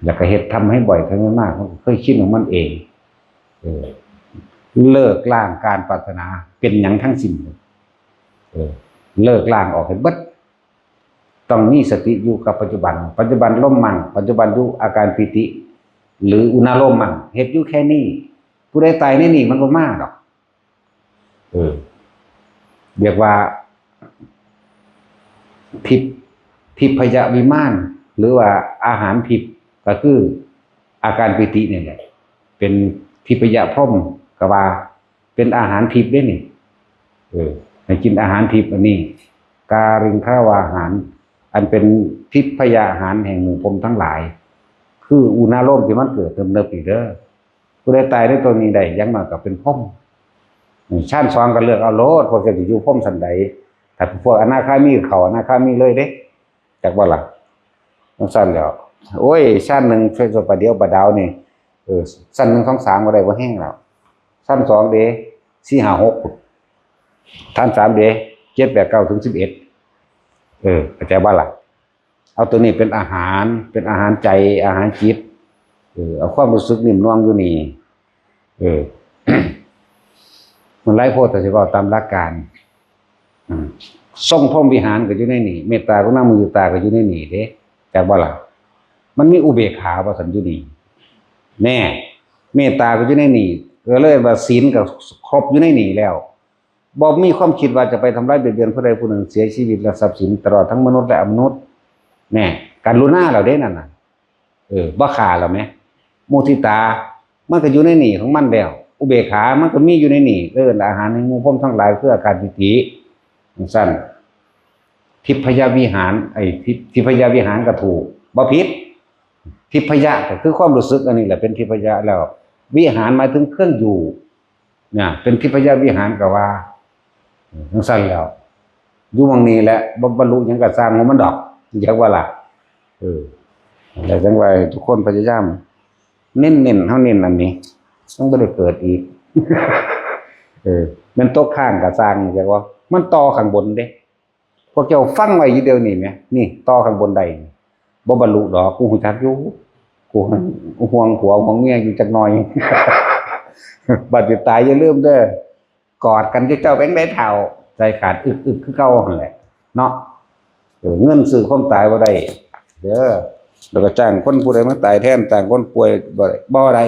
แล้วก็เฮ็ดทำให้บ่อยครั้งมากเขาเคยคิดของมันเองเลิกล้างการปรารถนาเป็นหยังทั้งสิ้นเลิกล้างออกให้เบิดต้องมีสติอยู่กับปัจจุบันลมมั่งปัจจุบันอยู่อาการปิติหรืออุณาโลมมั่งเฮ็ดอยู่แค่นี้ผู้ใดตายในนี่มันบ่มาดอกเรียกว่าทิพยวิมานหรือว่าอาหารทิพย์ก็คืออาการปิตินี่แหละเป็นทิพยพรหมก็ว่าเป็นอาหารทิพย์ได้นี่ให้กินอาหารทิพย์อันนี้การิงขาวาหารอันเป็นทิพยอาหารแห่งหมู่พรหมทั้งหลายคืออุณาโลมที่มันเกิดเติมเนิบอีกเด้อผู้ใดตายด้วยตัวนี้ได้ยังมากับเป็นพรหมชั้นสองก็เลือกเอาโลดพวกจะอยู่พรหมสันใดแต่พวกอนาคามีเขาอนาคามีเลยเด้จากว่าล่ะต้องสั้นแล้วโอ้ยชั้นหนึ่งช่วยประเดี๋ยวประดาวนี่ชั้นหนึ่ง2 3ก็ได้ว่าแห้งแล้วชั้น2เด้4 5 6ชั้น3เด้7 8 9ถึง11เข้าใจว่าล่ะเอาตัวนี้เป็นอาหารใจอาหารจิตเอาความรู้สึกนิ่มนวลอยู่นี่มันไร้โพธิแต่สิว่าตามหลักการทรงพรหมวิหารก็อยู่ในนี่เมตตากรุณามุทิตาก็อยู่ในนี่เด้จากว่าล่ะมันมีอุเบกขาบ่สันอยู่นี่แน่เมตตาก็อยู่ในนี่ก็เลยว่าศีลก็ครบอยู่ในนี่แล้วบ่มีความคิดว่าจะไปทำร้ายเบียดเบียนผู้ใดผู้หนึ่งเสียชีวิตและทรัพย์สินตลอดทั้งมนุษย์และอมนุษย์แน่กรุณาเราเด้นั่นน่ะบ่ฆ่าเราแม้มุทิตามันก็อยู่ในนี่ของมันแล้ว อุเบกขามันก็มีอยู่ในนี่อาหารในหมู่พรหมทั้งหลายเพื่ออาการปิติสั้นทิพยวิหารทิพยวิหารก็ถูกบ่ผิดทิพยะก็คือความรู้สึกอันนี้แหละเป็นทิพยะแล้ววิหารหมายถึงเครื่องอยู่เนี่ยเป็นทิพยวิหารก็ว่าทั้งสั้นแล้วอยู่วังนี้แหละบรรลุหยังก็สร้างของมันดอกจักว่าล่ะแต่จังไว้ทุกคนพยายามเน้นเฮาเน้นอันนี้ต้องบ่ได้เกิดอีกมันตกข้างก็สร้างจักว่ามันต่อข้างบนเด้พวกเจ้าฟังไว้อยู่เดียวนี่แหมนี่ต่อข้างบนใดบ่บรรลุดอกกูฮู้จักอยู่กูห่วงผัวห่วงเมียอยู่จักหน่อย บัดสิตายอย่าลืมเด้อกอดกันเจ้าแบงค์ได้เท่าใจขาดอึกคือเก่าหั่นแหละเนาะเงินซื้อความตายบ่ได้เด้อแล้วก็จ้างคนผู้ใดมาตายแทนจ้างคนป่วยบ่ได้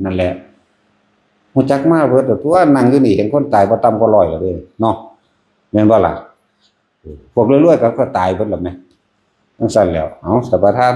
นั่นแหละฮู้จักมาเบิดตัวนั่งอยู่นี่เห็นคนตายบ่ต่ำกว่า100แล้วเด้เนาะแม่นบ่ล่ะพวกรวยๆก็ตายเบิดแล้วแม่จังซั่นแล้วเอาสัพพทาน